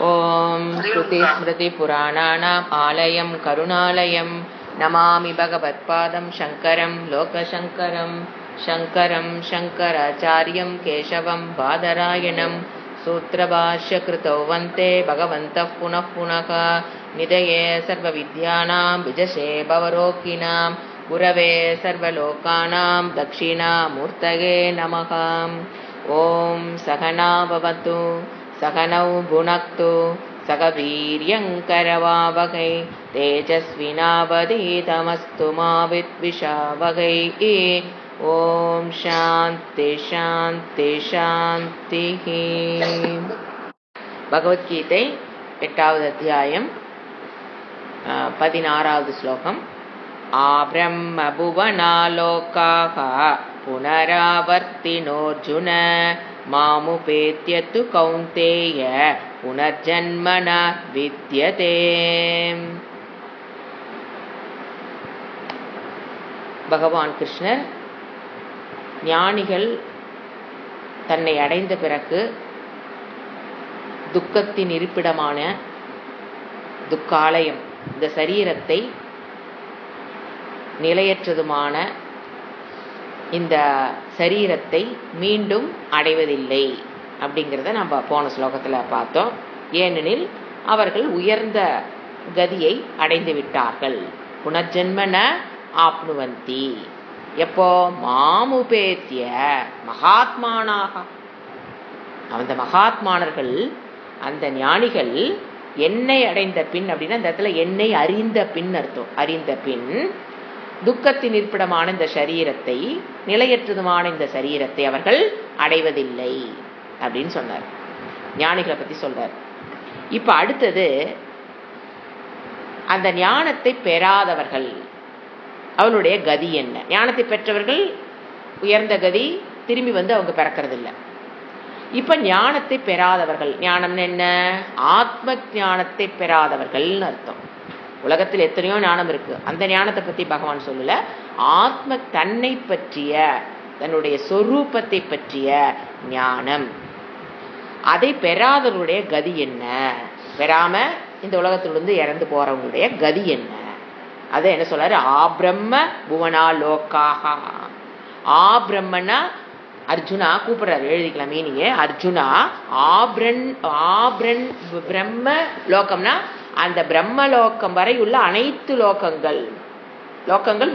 ஓம் ஸ்ருதி ஸ்மிருதி புராணானாம் ஆலயம் கருணாலயம் நமாமி பகவத்பாதம் சங்கரம் லோகசங்கரம் சங்கரம் சங்கராச்சாரியம் கேசவம் பாதராயணம் சூத்ரபாஷ்ய கிருதோ வந்தே பகவந்தः புனः புனः நிதயே சர்வவித்யானாம் விஜசே பவரோகிணாம் குரவே சர்வலோகானாம் தக்ஷிணாமூர்த்தயே நமः. ஓம் சகனா பவது சகனௌ புனக்து சக வீர்யங்கரவாவகை தேஜஸ்வினாவதீதமஸ்து மா வித்விஷாவகை. ஓம் சாந்தி சாந்தி சாந்தி. பகவத்கீதை 8வது அத்தியாயம் 16வது ஸ்லோகம். ஆப்ரம்ம புவனாலோகாஹ புனராவர்த்தினோர்ஜுன மாமுபேத்யத்து கௌந்தேய புனர்ஜன்மன வித்யதே. பகவான் கிருஷ்ணர் ஞானிகள் தன்னை அடைந்த பிறகு துக்கத்தின் இருப்பிடமான துக்காலயம், இந்த சரீரத்தை நிலையற்றதுமான இந்த சரீரத்தை மீண்டும் அடைவதில்லை அப்படிங்கிறத நம்ம போன ஸ்லோகத்தில் பார்த்தோம். ஏனெனில் அவர்கள் உயர்ந்த கதியை அடைந்து விட்டார்கள். புனர்ஜென்மன ஆப்னுவந்தி. எப்போ? மாமுபேத்திய மகாத்மானாக. அந்த மகாத்மானர்கள், அந்த ஞானிகள் என்னை அடைந்த பின் அப்படின்னா இந்த இடத்துல என்னை அறிந்த பின் அர்த்தம். அறிந்த பின் துக்கத்தின் இருப்பிடமான இந்த சரீரத்தை, நிலையற்றதுமான இந்த சரீரத்தை அவர்கள் அடைவதில்லை அப்படின்னு சொன்னார். ஞானிகளை பத்தி சொல்றார். இப்ப அடுத்தது, அந்த ஞானத்தை பெறாதவர்கள் அவளுடைய கதி என்ன? ஞானத்தை பெற்றவர்கள் உயர்ந்த கதி, திரும்பி வந்து அவங்க பிறக்கிறது இல்லை. இப்ப ஞானத்தை பெறாதவர்கள், ஞானம் என்ன? ஆத்ம ஞானத்தை பெறாதவர்கள்னு அர்த்தம். உலகத்தில் எத்தனையோ ஞானம் இருக்கு, அந்த ஞானத்தை பத்தி பகவான் சொல்லல. ஆத்ம தன்னை பற்றிய, தன்னுடைய சொரூபத்தை பற்றிய ஞானம், அதை பெறாதவருடைய கதி என்ன? பெறாம இந்த உலகத்திலிருந்து இறந்து போறவங்களுடைய கதி என்ன? அதை என்ன சொல்றாரு? ஆப்ரம்ம புவனா லோகாஹ. ஆப்ரம்மனா அர்ஜுனா கூப்பிடுறாரு, எழுதிக்கலாம் மீனிங்க. அர்ஜுனா ஆப்ரன் பிரம்ம லோகம்னா அந்த பிரம்மலோகம் வரை உள்ள அனைத்து லோகங்கள்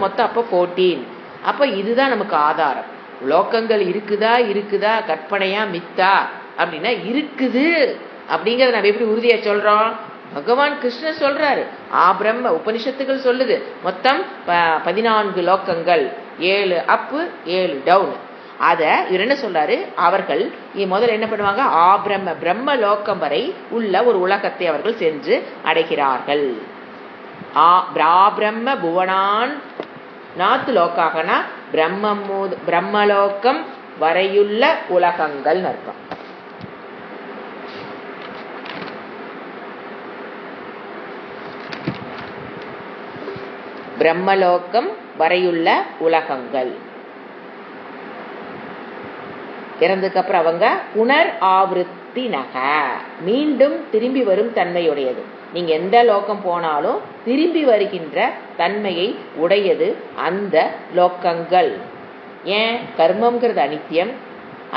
மொத்தம் அப்போ 14. அப்ப இதுதான் நமக்கு ஆதாரம். லோகங்கள் இருக்குதா கற்பனையா மித்தா அப்படின்னா இருக்குது அப்படிங்கறத நம்ம எப்படி உறுதியா சொல்றோம்? பகவான் கிருஷ்ணர் சொல்றாரு. பிரம்ம உபனிஷத்துகள் சொல்லுது மொத்தம் 14 லோகங்கள், 7 அப்பு 7 டவுன். அத இவர் என்ன சொல்றாரு? அவர்கள் முதல்ல என்ன பண்ணுவாங்க? பிரம்ம லோகம் வரை உள்ள ஒரு உலகத்தை அவர்கள் சென்று அடைகிறார்கள். பிரம்ம புவனான் நாத்து லோக்காகனா பிரம்மலோகம் வரையுள்ள உலகங்கள் அர்த்தம். பிரம்மலோகம் வரையுள்ள உலகங்கள். இறந்ததுக்கு அப்புறம் அவங்க புனர் ஆவருத்தி நக, மீண்டும் திரும்பி வரும் தன்மையுடையது. நீங்க எந்த லோகம் போனாலும் திரும்பி வருகின்ற தன்மையை உடையது அந்த லோகங்கள். ஏன்? கர்மம்ங்கிறது அனித்தியம்,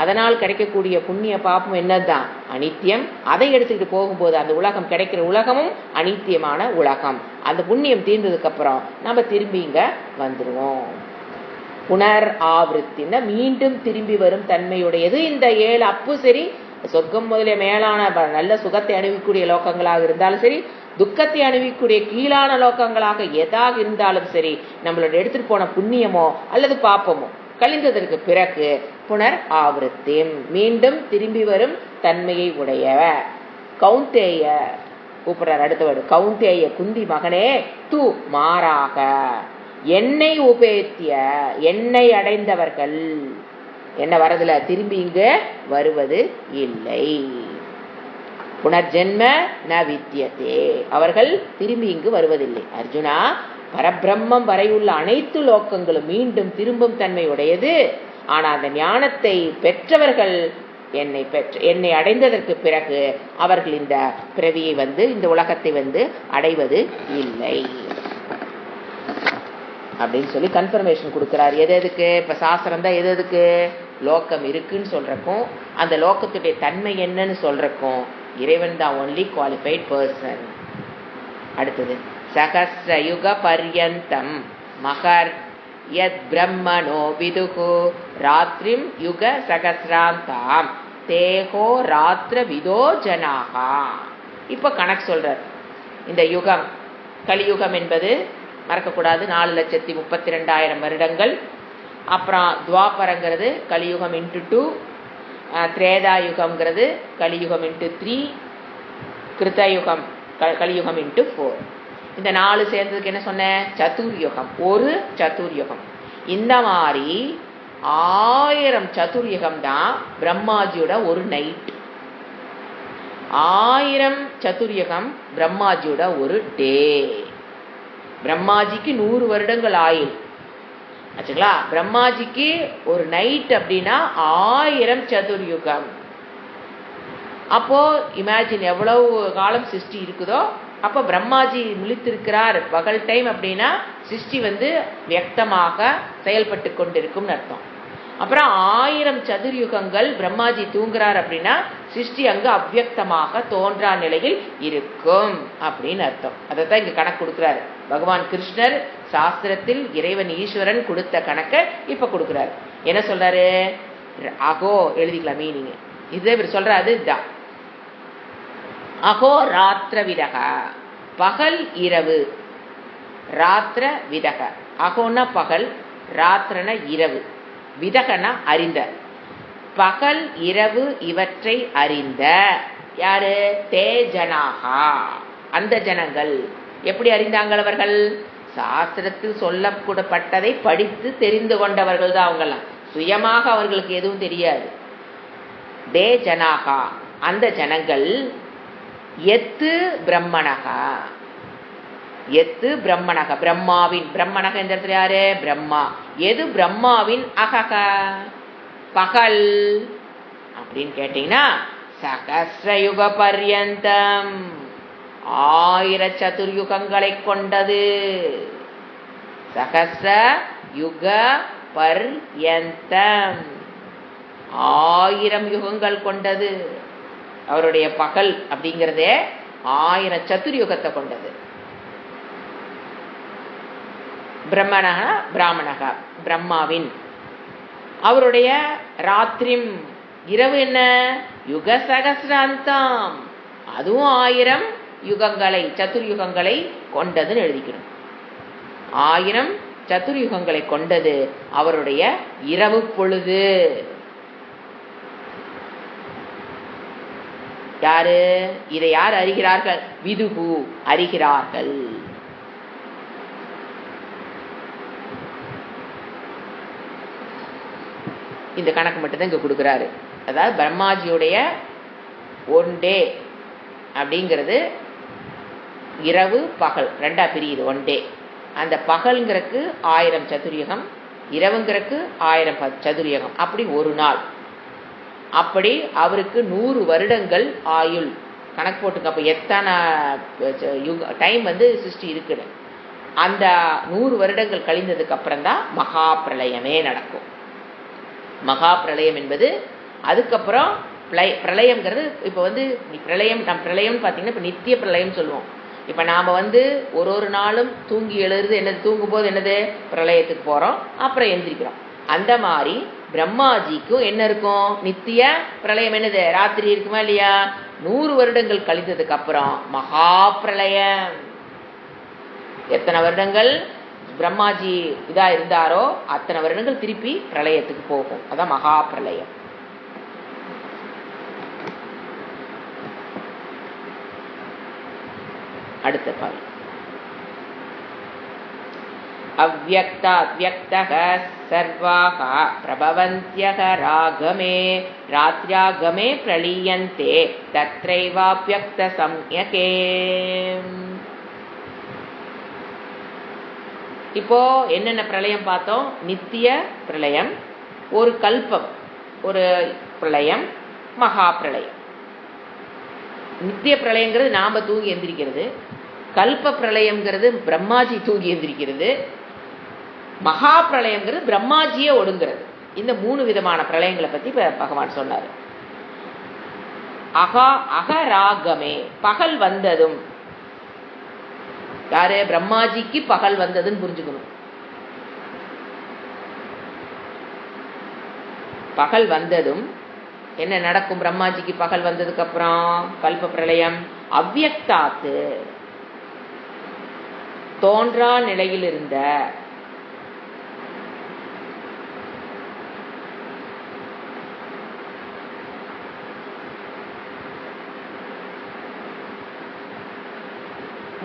அதனால் கிடைக்கக்கூடிய புண்ணிய பாப்பம் என்னதான் அனித்தியம். அதை எடுத்துக்கிட்டு போகும்போது அந்த உலகம், கிடைக்கிற உலகமும் அனித்தியமான உலகம். அந்த புண்ணியம் தீர்ந்ததுக்கு அப்புறம் நம்ம திரும்பி இங்க வந்துருவோம். புனர் ஆவருத்தின்னா மீண்டும் திரும்பி வரும் தன்மையுடையது இந்த 7 அப்பு. சரி, சொர்க்கம் முதலிய மேலான நல்ல சுகத்தை அனுபவிக்கூடிய லோகங்களாக இருந்தாலும் சரி, துக்கத்தை அனுபவிக்கூடிய கீழான லோகங்களாக எதாக இருந்தாலும் சரி, நம்மளோட எடுத்துட்டு போன புண்ணியமோ அல்லது பாப்பமோ கழிந்ததற்கு பிறகு புனர் ஆவருத்தி, மீண்டும் திரும்பி வரும் தன்மையை உடைய. கௌந்தேய கூப்பிடுறார் அடுத்த வேர்டு. கௌந்தேய குந்தி மகனே, தூ மாறாக என்னை உபேத்திய, என்னை அடைந்தவர்கள் என்ன வரதுல திரும்பி இங்க வருவது இல்லை. புனர்ஜென்ம ந வித்யதே, அவர்கள் திரும்பி இங்கு வருவதில்லை. அர்ஜுனா, பரபிரம்மம் வரையுள்ள அனைத்து லோகங்களும் மீண்டும் திரும்பும் தன்மை உடையது. ஆனா அந்த ஞானத்தை பெற்றவர்கள் என்னை அடைந்ததற்கு பிறகு அவர்கள் இந்த பிறவியை இந்த உலகத்தை அடைவது இல்லை அப்படின்னு சொல்லி கன்ஃபர்மேஷன் கொடுக்கிறார். எதுக்கு இப்ப சாஸ்திரம் தான் எதுக்கு லோகம் இருக்குன்னு சொல்றக்கும், அந்த லோகத்துடைய தன்மை என்னன்னு சொல்றக்கும் இறைவன் தான் ஒன்லி குவாலிஃபைட் பர்சன். அடுத்தது சகஸ்ரயுக பர்யந்தம் மகர் யத் பிரம்மணோ விதுகு ராத்ரிம் யுக சகஸ்ராந்தாம் தேகோ ராத்திர விதோ ஜனாகா. இப்ப கணக்கு சொல்றார். இந்த யுகம் கலியுகம் என்பது மறக்கக்கூடாது 4,32,000 வருடங்கள். அப்புறம் துவாபரங்கிறது கலியுகம் இன்ட்டு 2, திரேதாயுகம்ங்கிறது கலியுகம் இன்ட்டு 3, கிருத்தயுகம் கலியுகம் இன்ட்டு 4. இந்த 4 சேர்ந்ததுக்கு என்ன சொன்னேன்? சதுர்யுகம். ஒரு சதுர்யுகம். இந்த மாதிரி 1000 சதுர்யுகம் தான் பிரம்மாஜியோட ஒரு நைட். 1000 சதுர்யுகம் பிரம்மாஜியோட ஒரு டே. பிரம்மாஜிக்கு 100 வருடங்கள் ஆயுள் ஆச்சுங்களா. பிரம்மாஜிக்கு ஒரு நைட் அப்படின்னா 1000 சதுர்யுகம். அப்போ இமேஜின் எவ்வளவு காலம் சிருஷ்டி இருக்குதோ. அப்ப பிரம்மாஜி முழித்திருக்கிறார் பகல் டைம் அப்படின்னா சிருஷ்டி வியக்தமாக செயல்பட்டு கொண்டிருக்கும் அர்த்தம். அப்புறம் 1000 சதுர்யுகங்கள் பிரம்மாஜி தூங்குறார் அப்படின்னா சிருஷ்டி அங்கு அவ்வியக்தமாக தோன்றா நிலையில் இருக்கும் அப்படின்னு அர்த்தம். அதைத்தான் இங்க கணக்கு கொடுக்கிறாரு பகவான் கிருஷ்ணர். சாஸ்திரத்தில் இறைவன் ஈஸ்வரன் கொடுத்த கணக்கை இப்ப கொடுக்கிறாரு. என்ன சொல்றாரு? அகோ எழுதிக்கலாம் மீனிங். இது இவர் சொல்றாரு தான் அகோ ராத்திர விதக, பகல் இரவு. ராத்திர விதக. அகோன்னா பகல், ராத்திரன இரவு, விதகனா அறிந்த. பகல் இரவு இவற்றை அறிந்த யாரு? தே ஜனாகா, அந்த ஜனங்கள். எப்படி அறிந்தாங்கள் அவர்கள்? சாஸ்திரத்தில் சொல்லப்பட்டதை படித்து தெரிந்து கொண்டவர்கள் தான் அவங்கெல்லாம். சுயமாக அவர்களுக்கு எதுவும் தெரியாது. தே ஜனாகா, அந்த ஜனங்கள். எத்து பிரம்மணகா, எத்து பிரம்மணக, பிரம்மாவின். பிரம்மணக இந்த இடத்துல யாரு? பிரம்மா. எது பிரம்மாவின் அகக, பகல் அப்படின்னு கேட்டீங்கன்னா சகஸ்ரயுக பர்யந்தம், 1000 சதுர்யுகங்களை கொண்டது. சகஸ்ர யுக பர்யந்தம், 1000 யுகங்கள் கொண்டது. அவருடைய பகல் அப்படிங்கிறதே 1000 சதுர்யுகத்தை கொண்டது. பிரம்மணக பிராமணகா, பிரம்மாவின். அவருடைய ராத்திரிம் இரவு என்ன? யுக சகசிராந்தம், அதுவும் 1000 யுகங்களை சதுர்யுகங்களை கொண்டதுன்னு எழுதிக்கணும். 1000 சதுர்யுகங்களை கொண்டது அவருடைய இரவு பொழுது. யாரு இதை யார் அறிகிறார்கள்? விதுகு அறிகிறார்கள். இந்த கணக்கு மட்டும்தான் இங்க கொடுக்கிறாரு. அதாவது பிரம்மாஜியுடைய ஒன் டே அப்படிங்கிறது இரவு பகல் ரெண்டா பிரியுது. ஒன் டே அந்த பகல்ங்கிறக்கு 1000 சதுர்யுகம், இரவுங்கிறக்கு 1000 சதுர்யுகம். அப்படி ஒரு நாள். அப்படி அவருக்கு 100 வருடங்கள் ஆயுள். கணக்கு போட்டுக்க. அப்ப எத்தனை டைம் சிருஷ்டி இருக்குன்னு. அந்த 100 வருடங்கள் கழிந்ததுக்கு அப்புறம் தான் மகா பிரளயமே நடக்கும். மகா பிரளயம் என்பது அதுக்கப்புறம் பிரளயம்ங்கிறது. இப்போ பிரளயம், நம் பிரளயம்னு பார்த்தீங்கன்னா இப்போ நித்திய பிரளயம் சொல்லுவோம். இப்போ நாம் ஒரு நாளும் தூங்கி எழுது என்னது, தூங்கும் போது என்னது பிரளயத்துக்கு போகிறோம், அப்புறம் எந்திரிக்கிறோம். அந்த மாதிரி பிரம்மாஜிக்கும் என்ன இருக்கும்? நித்திய பிரளயம். என்னது? ராத்திரி இருக்குமா இல்லையா? 100 வருடங்கள் கழிந்ததுக்கு அப்புறம் மகா பிரளயம். எத்தனை வருடங்கள் பிரம்மாஜி இதா இருந்தாரோ அத்தனை வருடங்கள் திருப்பி பிரளயத்துக்கு போகும். அதான் மகா பிரளயம். அடுத்த பாரு. அவ்யக்தாத்யக்தக சர்வாக பிரபவந்த்யக ராகமே ராத்ர்யாகமே பிரளீயந்தே தத்ரைவாப்யக்த சம்யகே. இப்போ என்னென்ன பிரளயம் பார்த்தோம்? நித்திய பிரளயம், ஒரு கல்பம் ஒரு பிரளயம், மகா பிரளயம். நித்திய பிரளயங்கிறது நாம தூங்கி எந்திரிக்கிறது, கல்ப பிரளயம்ங்கிறது பிரம்மாஜி தூங்கி எந்திரிக்கிறது, மகா பிரளயம்ங்கிறது பிரம்மாஜியே ஒடுங்கிறது. இந்த 3 விதமான பிரளயங்களை பத்தி பகவான் சொன்னார். அகராகமே, பகல் வந்ததும், யாரு? பிரம்மாஜிக்கு பகல் வந்ததுன்னு புரிஞ்சுக்கணும். பகல் வந்ததும் என்ன நடக்கும்? பிரம்மாஜிக்கு பகல் வந்ததுக்கு அப்புறம் கல்ப பிரளயம். அவ்யக்தாத்து, தோன்றா நிலையில் இருந்த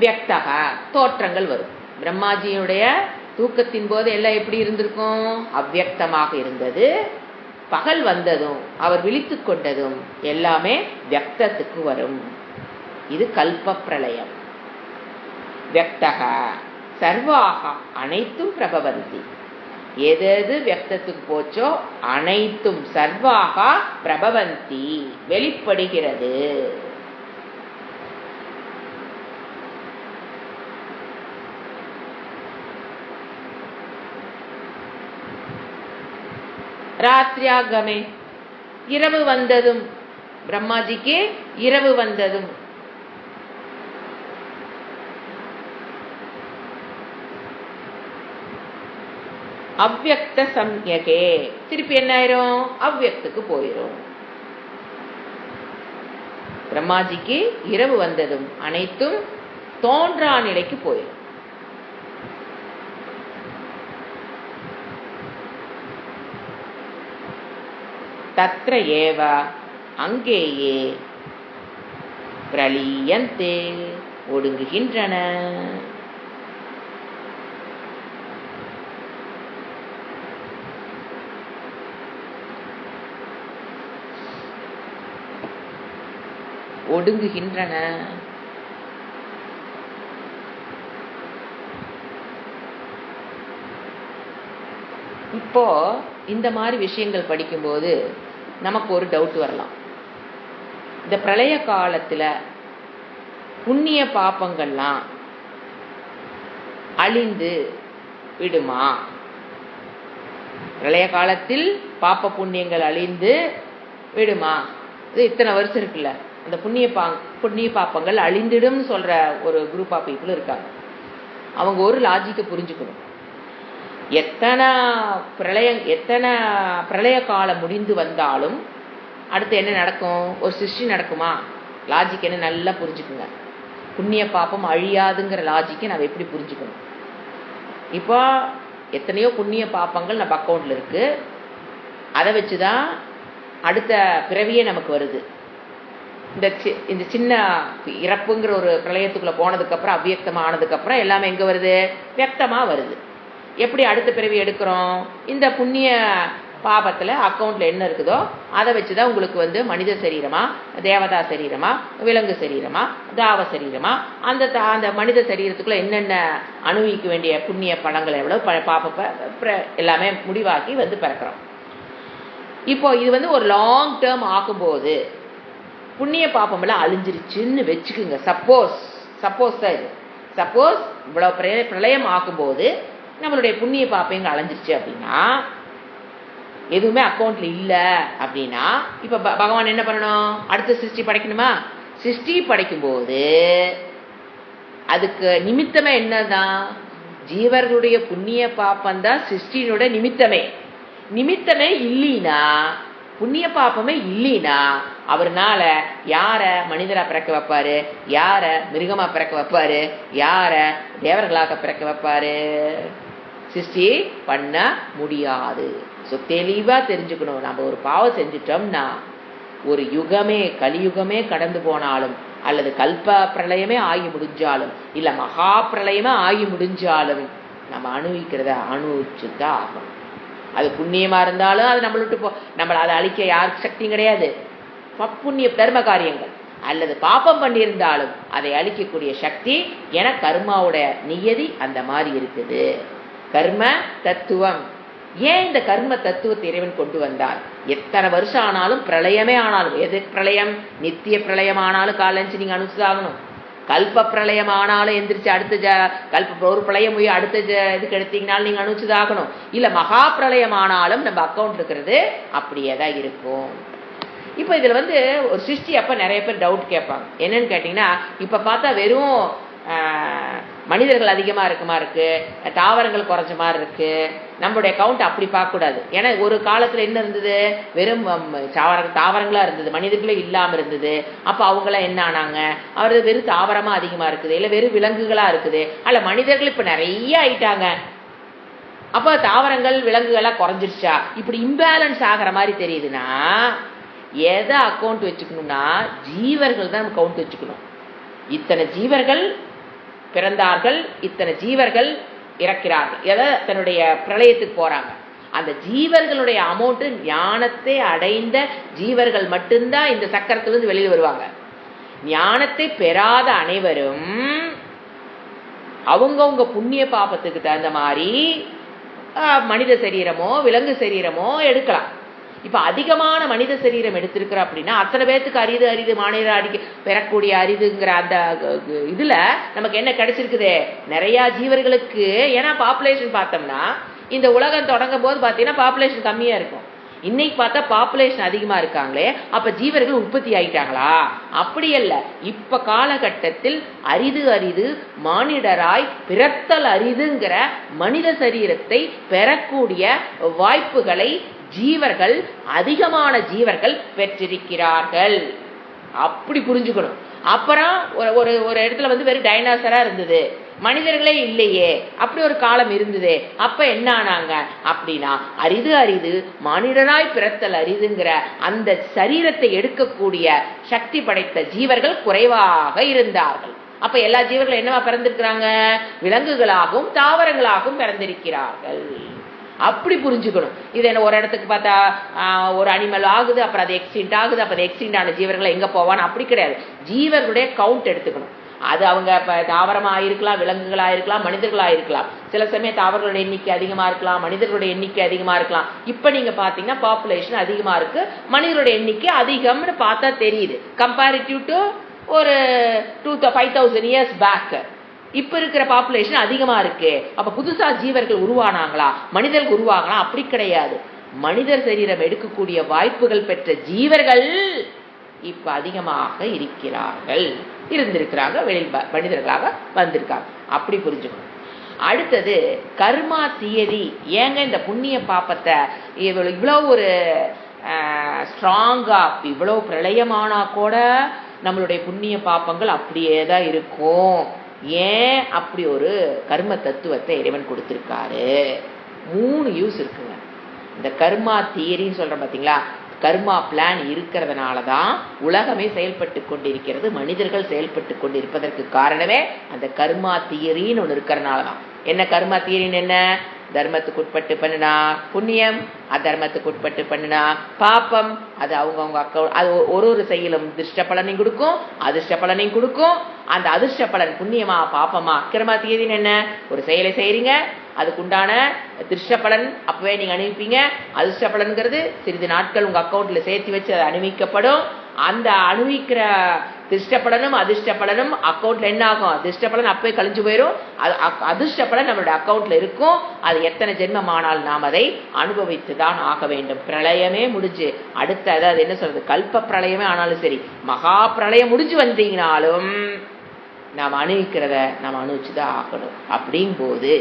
வியக்தக, தோற்றங்கள் வரும். பிரம்மாஜியுடைய தூக்கத்தின் போது எல்லாம் எப்படி இருந்திருக்கும்? அவ்யக்தமாக இருந்தது. பகல் வந்ததும் அவர் விழித்து கொண்டதும் எல்லாமே வியக்தத்துக்கு வரும். இது கல்ப பிரளயம். வியக்தக சர்வாக, அனைத்தும் பிரபவந்தி. எது வியக்தத்துக்கு போச்சோ அனைத்தும் சர்வாக பிரபவந்தி, வெளிப்படுகிறது. ராத்திரியாகமே, இரவு வந்ததும், பிரம்மாஜிக்கு இரவு வந்ததும். அவ்யக்த சம்யகே, திருப்பி என்ன ஆயிரும்? அவ்யக்துக்கு போயிரும். பிரம்மாஜிக்கு இரவு வந்ததும் அனைத்தும் தோன்றா நிலைக்கு போயிரும். தத்ர ஏவ, அங்கேயே பிரளீயந்தே, ஒடுங்குகின்றன. ஒடுங்குகின்றன. இப்போ இந்த மாதிரி விஷயங்கள் படிக்கும்போது நமக்கு ஒரு டவுட் வரலாம். இந்த பிரளய காலத்துல புண்ணிய பாப்பங்கள்லாம் அழிந்து விடுமா? பிரளய காலத்தில் பாப்ப புண்ணியங்கள் அழிந்து விடுமா? இது இத்தனை வருஷம் இருக்குல்ல, அந்த புண்ணிய பாப்பங்கள் அழிந்திடும் சொல்ற ஒரு குரூப் ஆஃப் பீப்புள் இருக்காங்க. அவங்க ஒரு லாஜிக்கை புரிஞ்சுக்கணும். எத்தனை பிரளய காலம் முடிந்து வந்தாலும் அடுத்து என்ன நடக்கும்? ஒரு சிருஷ்டி நடக்குமா? லாஜிக் என்ன நல்லா புரிஞ்சுக்குங்க. புண்ணிய பாப்பம் அழியாதுங்கிற லாஜிக்கை நம்ம எப்படி புரிஞ்சுக்கணும்? இப்போ எத்தனையோ புண்ணிய பாப்பங்கள் நம்ம அக்கௌண்ட்ல இருக்கு. அதை வச்சுதான் அடுத்த பிறவியே நமக்கு வருது. இந்த சின்ன இறப்புங்கிற ஒரு பிரளயத்துக்குள்ள போனதுக்கு அப்புறம், அவ்வியக்தமா ஆனதுக்கு அப்புறம் எல்லாமே எங்க வருது? வியக்தமா வருது. எப்படி அடுத்த பிறவி எடுக்கிறோம்? இந்த புண்ணிய பாபத்துல அக்கௌண்ட்ல என்ன இருக்குதோ அதை வச்சுதான் உங்களுக்கு மனித சரீரமா, தேவதா சரீரமா, விலங்கு சரீரமா, தாவ சரீரமா, அந்த மனித சரீரத்துக்குள்ள என்னென்ன அனுபவிக்க வேண்டிய புண்ணிய பலங்கள் எவ்வளவு பாப்ப எல்லாமே முடிவாக்கி பிறக்கிறோம். இப்போ இது ஒரு லாங் டேர்ம் ஆகும்போது புண்ணிய பாப்பம் எல்லாம் அழிஞ்சிருச்சுன்னு வச்சுக்குங்க. சப்போஸ் இவ்வளவு பிரளயம் ஆகும்போது நம்மளுடைய புண்ணிய பாப்பங்க அலைஞ்சிருச்சு அப்படின்னா, எதுவுமே அக்கௌண்ட்ல இல்ல அப்படின்னா, இப்ப பகவான் என்ன பண்ணணும்? அடுத்த சிருஷ்டி படைக்கணுமா? சிருஷ்டி படைக்கும் போது அதுக்கு நிமித்தமே என்னதான்? ஜீவர்களுடைய புண்ணிய பாப்பம் தான் சிருஷ்டியோட நிமித்தமே இல்லைனா, புண்ணிய பாப்பமே இல்லைனா அவர்னால யார மனிதரா பிறக்க வைப்பாரு? யார மிருகமா பிறக்க வைப்பாரு? யார தேவர்களாக பிறக்க வைப்பாரு? சிருஷ்டி பண்ண முடியாது. தெளிவா தெரிஞ்சுக்கணும். நம்ம ஒரு பாவம் செஞ்சிட்டோம்னா ஒரு யுகமே, கலியுகமே கடந்து போனாலும், அல்லது கல்ப பிரளயமே ஆகி முடிஞ்சாலும், இல்ல மகா பிரளயமே ஆகி முடிஞ்சாலும் நம்ம அனுபவிக்கிறத அனுபவிச்சுதான் ஆகும். அது புண்ணியமா இருந்தாலும் அது நம்மள அதை அழிக்க யாருக்கு சக்தியும் கிடையாது. புண்ணிய தர்ம காரியங்கள் அல்லது பாப்பம் பண்ணியிருந்தாலும் அதை அழிக்கக்கூடிய சக்தி கர்மாவோட நியதி அந்த மாதிரி இருக்குது. கர்ம தத்துவம் ஏன் இந்த கர்ம தத்துவத்தை இறைவன் கொண்டு வந்தார்? எத்தனை வருஷம் ஆனாலும், பிரளயமே ஆனாலும், எது பிரளயம், நித்திய பிரளயம் ஆனாலும் காலஞ்சு நீங்க அனுப்பிச்சுதாகணும். கல்ப பிரளயம் ஆனாலும் எந்திரிச்சு அடுத்த ஒரு பிரளயம் போய் அடுத்த இதுக்கு எடுத்தீங்கனாலும் நீங்க அனுப்பிச்சுதாகணும். இல்ல மகா பிரளயம் ஆனாலும் நம்ம அக்கௌண்ட் இருக்கிறது அப்படியே தான் இருக்கும். இப்ப இதுல ஒரு சிருஷ்டி அப்ப நிறைய பேர் டவுட் கேட்பாங்க. என்னன்னு கேட்டீங்கன்னா, இப்ப பார்த்தா வெறும் மனிதர்கள் அதிகமா இருக்குமா இருக்கு, தாவரங்கள் குறைஞ்ச மாதிரி இருக்கு. நம்மளுடைய கவுண்ட் அப்படி பார்க்க கூடாது. ஏன்னா ஒரு காலத்துல என்ன இருந்தது, வெறும் தாவரங்களா இருந்தது, மனிதர்களே இல்லாம இருந்தது. அப்ப அவங்களாம் என்ன ஆனாங்க, அவர் வெறும் தாவரமா அதிகமா இருக்குது, இல்ல வெறும் விலங்குகளா இருக்குது, அல்ல மனிதர்கள் இப்ப நிறைய ஆயிட்டாங்க. அப்ப தாவரங்கள் விலங்குகள்லாம் குறைஞ்சிருச்சா? இப்படி இம்பேலன்ஸ் ஆகிற மாதிரி தெரியுதுன்னா எதை அக்கௌண்ட் வச்சுக்கணும்னா, ஜீவர்கள் தான் கவுண்ட் வச்சுக்கணும். இத்தனை ஜீவர்கள் பிறந்தார்கள், இத்தனை ஜீவர்கள் இறக்கிறார்கள், எதை தன்னுடைய பிரளயத்துக்கு போறாங்க. அந்த ஜீவர்களுடைய அமௌண்ட், ஞானத்தை அடைந்த ஜீவர்கள் மட்டும்தான் இந்த சக்கரத்திலிருந்து வெளியே வருவாங்க. ஞானத்தை பெறாத அனைவரும் அவங்கவுங்க புண்ணிய பாபத்துக்கு தகுந்த மாதிரி மனித சரீரமோ விலங்கு சரீரமோ எடுக்கலாம். இப்ப அதிகமான மனித சரீரம் எடுத்திருக்கிற அப்படின்னா அத்தனை பேர்த்துக்கு அரிது மாநில பெறக்கூடிய அரிதுங்கிற அந்த இதுல நமக்கு என்ன கிடைச்சிருக்குது, நிறைய ஜீவர்களுக்கு. ஏன்னா பாப்புலேஷன் பார்த்தோம்னா இந்த உலகம் தொடங்கும் போது பாத்தீங்கன்னா பாப்புலேஷன் கம்மியா இருக்கும். இன்னைக்கு பார்த்தா பாப்புலேஷன் அதிகமா இருக்காங்களே, அப்ப ஜீவர்கள் உற்பத்தி ஆயிட்டாங்களா? அப்படி அல்ல. இப்ப காலகட்டத்தில் அரிது மானிடராய் பிறத்தல் அரிதுங்கிற மனித சரீரத்தை பெறக்கூடிய வாய்ப்புகளை ஜீவர்கள், அதிகமான ஜீவர்கள் பெற்றிருக்கிறார்கள். அப்படி புரிஞ்சுக்கணும். அப்புறம் ஒரு இடத்துல வெறும் டைனாசரா இருந்தது, மனிதர்களே இல்லையே, அப்படி ஒரு காலம் இருந்தது. அப்ப என்ன ஆனாங்க அப்படின்னா, அரிது மானிடராய் பிறத்தல் அரிதுங்கிற அந்த சரீரத்தை எடுக்கக்கூடிய சக்தி படைத்த ஜீவர்கள் குறைவாக இருந்தார்கள். அப்ப எல்லா ஜீவர்களும் என்னவா பிறந்திருக்கிறாங்க, விலங்குகளாகவும் தாவரங்களாகவும் பிறந்திருக்கிறார்கள். அப்படி புரிஞ்சுக்கணும். இது என்ன, ஒரு இடத்துக்கு பார்த்தா ஒரு அனிமல் ஆகுது, அப்புறம் அது எக்ஸ்டிண்ட் ஆகுது, அப்ப எக்ஸ்டிண்ட் ஆன ஜீவர்களை எங்க போவான்னு அப்படி கிடையாது. ஜீவர்களுடைய கவுண்ட் எடுத்துக்கணும். அது அவங்க தாவரமா இருக்கலாம், விலங்குகளா இருக்கலாம், மனிதர்களா இருக்கலாம். சில சமயம் தாவரங்களுடைய எண்ணிக்கை அதிகமா இருக்கலாம், மனிதர்களுடைய எண்ணிக்கை அதிகமா இருக்கலாம். இப்ப நீங்க பாத்தீங்கன்னா பாப்புலேஷன் அதிகமா இருக்கு, மனிதர்களுடைய எண்ணிக்கை அதிகம்னு பார்த்தா தெரியுது. கம்பேரிட்டிவ் டு ஒரு 5,000 years பேக் இப்ப இருக்கிற பாப்புலேஷன் அதிகமா இருக்கு. அப்ப புதுசா ஜீவர்கள் உருவானாங்களா, மனிதர்கள் உருவாங்களா? அப்படி கிடையாது. மனிதர் சரீரம் எடுக்கக்கூடிய வாய்ப்புகள் பெற்ற ஜீவர்கள் இப்ப அதிகமாக இருக்கிறார்கள், இருந்திருக்கிறாங்க, மனிதர்களாக வந்திருக்காங்க. அப்படி புரிஞ்சுக்கணும். அடுத்தது கர்மா தியரி. ஏங்க இந்த புண்ணிய பாப்பத்தை இவ்வளவு ஒரு ஸ்ட்ராங்கா, இவ்வளவு பிரளயமானா கூட நம்மளுடைய புண்ணிய பாப்பங்கள் அப்படியே தான் இருக்கும். ஏன் அப்படி ஒரு கர்ம தத்துவத்தை இறைவன் கொடுத்திருக்காரு? 3 யூஸ் இருக்குங்க. இந்த கர்மா தியரின்னு சொல்றோம் பாத்தீங்களா, கர்மா பிளான் இருக்கிறதுனாலதான் உலகமே செயல்பட்டு கொண்டிருக்கிறது, மனிதர்கள் செயல்பட்டு கொண்டிருப்பதற்கு காரணமே அந்த கர்மா தியரின்னு ஒண்ணு இருக்கிறதுனாலதான். என்ன கர்மா தியரின்னு? என்ன, தர்மத்துக்கு உட்பட்டு பண்ணுனா புண்ணியம், அதர்மத்துக்கு உட்பட்டு பண்ணுனா பாப்பம். அது அவங்க அக்கௌண்ட், அது ஒரு செயலும் திருஷ்ட பலனையும் கொடுக்கும், அதிர்ஷ்ட பலனையும் கொடுக்கும். அந்த அதிர்ஷ்ட பலன் புண்ணியமா பாப்பமா? கர்மா தியரின்னு என்ன, ஒரு செயலை செய்யறீங்க, அதுக்குண்டான திருஷ்ட பலன் அப்பவே நீங்க அனுப்பிப்பீங்க. அதிர்ஷ்ட பலன்கிறது சிறிது நாட்கள் உங்க அக்கௌண்ட்ல சேர்த்து வச்சு அது அனுபவிக்கப்படும். அந்த அனுபவிக்கிற திருஷ்ட பலனும் அதிர்ஷ்ட பலனும் அக்கௌண்ட்ல என்ன ஆகும், அதிர்ஷ்ட பலன் அப்பவே கழிஞ்சு போயிடும். அதிர்ஷ்ட பலன் நம்மளுடைய அக்கௌண்ட்ல இருக்கும். அது எத்தனை ஜென்மமானால் நாம் அதை அனுபவித்துதான் ஆக வேண்டும். பிரளயமே முடிஞ்சு அடுத்த, அதாவது என்ன சொல்றது, கல்ப பிரளயமே ஆனாலும் சரி, மகா பிரளயம் முடிஞ்சு வந்தீங்கனாலும் நாம் அனுபவிக்கிறத நாம் அனுபவிச்சுதான் ஆகணும். அப்படின் போது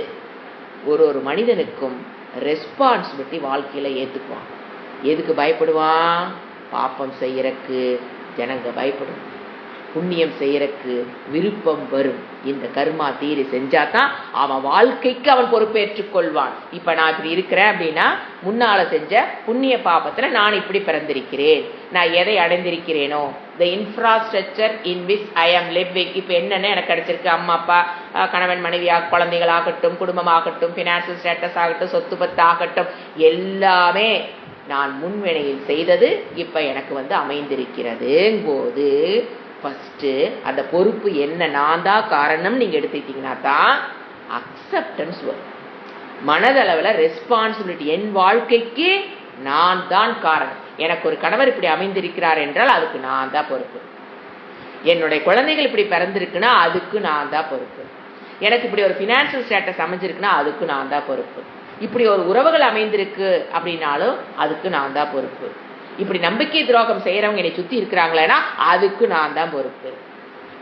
ஒரு மனிதனுக்கும் ரெஸ்பான்சிபிலிட்டி வாழ்க்கையில ஏத்துக்குவான். எதுக்கு பயப்படுவான்? பாப்பம் செய்யறக்கு ஜனங்க பயப்படும், புண்ணியம் செய்யறக்கு விருப்பம் வரும். இந்த கர்மா தீரி செஞ்சாதான் அவன் வாழ்க்கைக்கு அவன் பொறுப்பேற்றுக் கொள்வான். இப்ப நான் இப்படி இருக்கிறேன் அப்படின்னா, முன்னால செஞ்ச புண்ணிய பாபத்துல நான் இப்படி பிறந்திருக்கிறேன், நான் எதை அடைந்திருக்கிறேனோ, the infrastructure in which I am living. இப்ப என்னென்ன எனக்கு கிடைச்சிருக்கு, அம்மா அப்பா, கணவன் மனைவியாக, குழந்தைகளாகட்டும், குடும்பமாகட்டும், பினான்சியல் ஸ்டேட்டஸ் ஆகட்டும், சொத்து பத்து ஆகட்டும், எல்லாமே நான் முன்வினையில் செய்தது இப்ப எனக்கு அமைந்திருக்கிறது போது, ஃபர்ஸ்ட் அந்த பொறுப்பு என்ன, நான் தான் காரணம் நீங்க எடுத்துக்கிட்டீங்கன்னா தான் அக்செப்டன்ஸ் வரும். மனதளவில் ரெஸ்பான்சிபிலிட்டி. என் வாழ்க்கைக்கு நான் தான் காரணம். எனக்கு ஒரு கணவர் இப்படி அமைந்திருக்கிறார் என்றால் அதுக்கு நான் தான் பொறுப்பு. என்னுடைய குழந்தைகள் இப்படி பிறந்திருக்குன்னா அதுக்கு நான் தான் பொறுப்பு. எனக்கு இப்படி ஒரு ஃபினான்ஷியல் ஸ்டேட்டஸ் அமைஞ்சிருக்குன்னா அதுக்கு நான் தான் பொறுப்பு. இப்படி ஒரு உறவுகள் அமைந்திருக்கு அப்படின்னாலும் அதுக்கு நான் தான் பொறுப்பு. இப்படி நம்பிக்கை துரோகம் செய்யறவங்க என்னை சுத்தி இருக்கிறாங்களேன்னா அதுக்கு நான் தான் பொறுப்பு.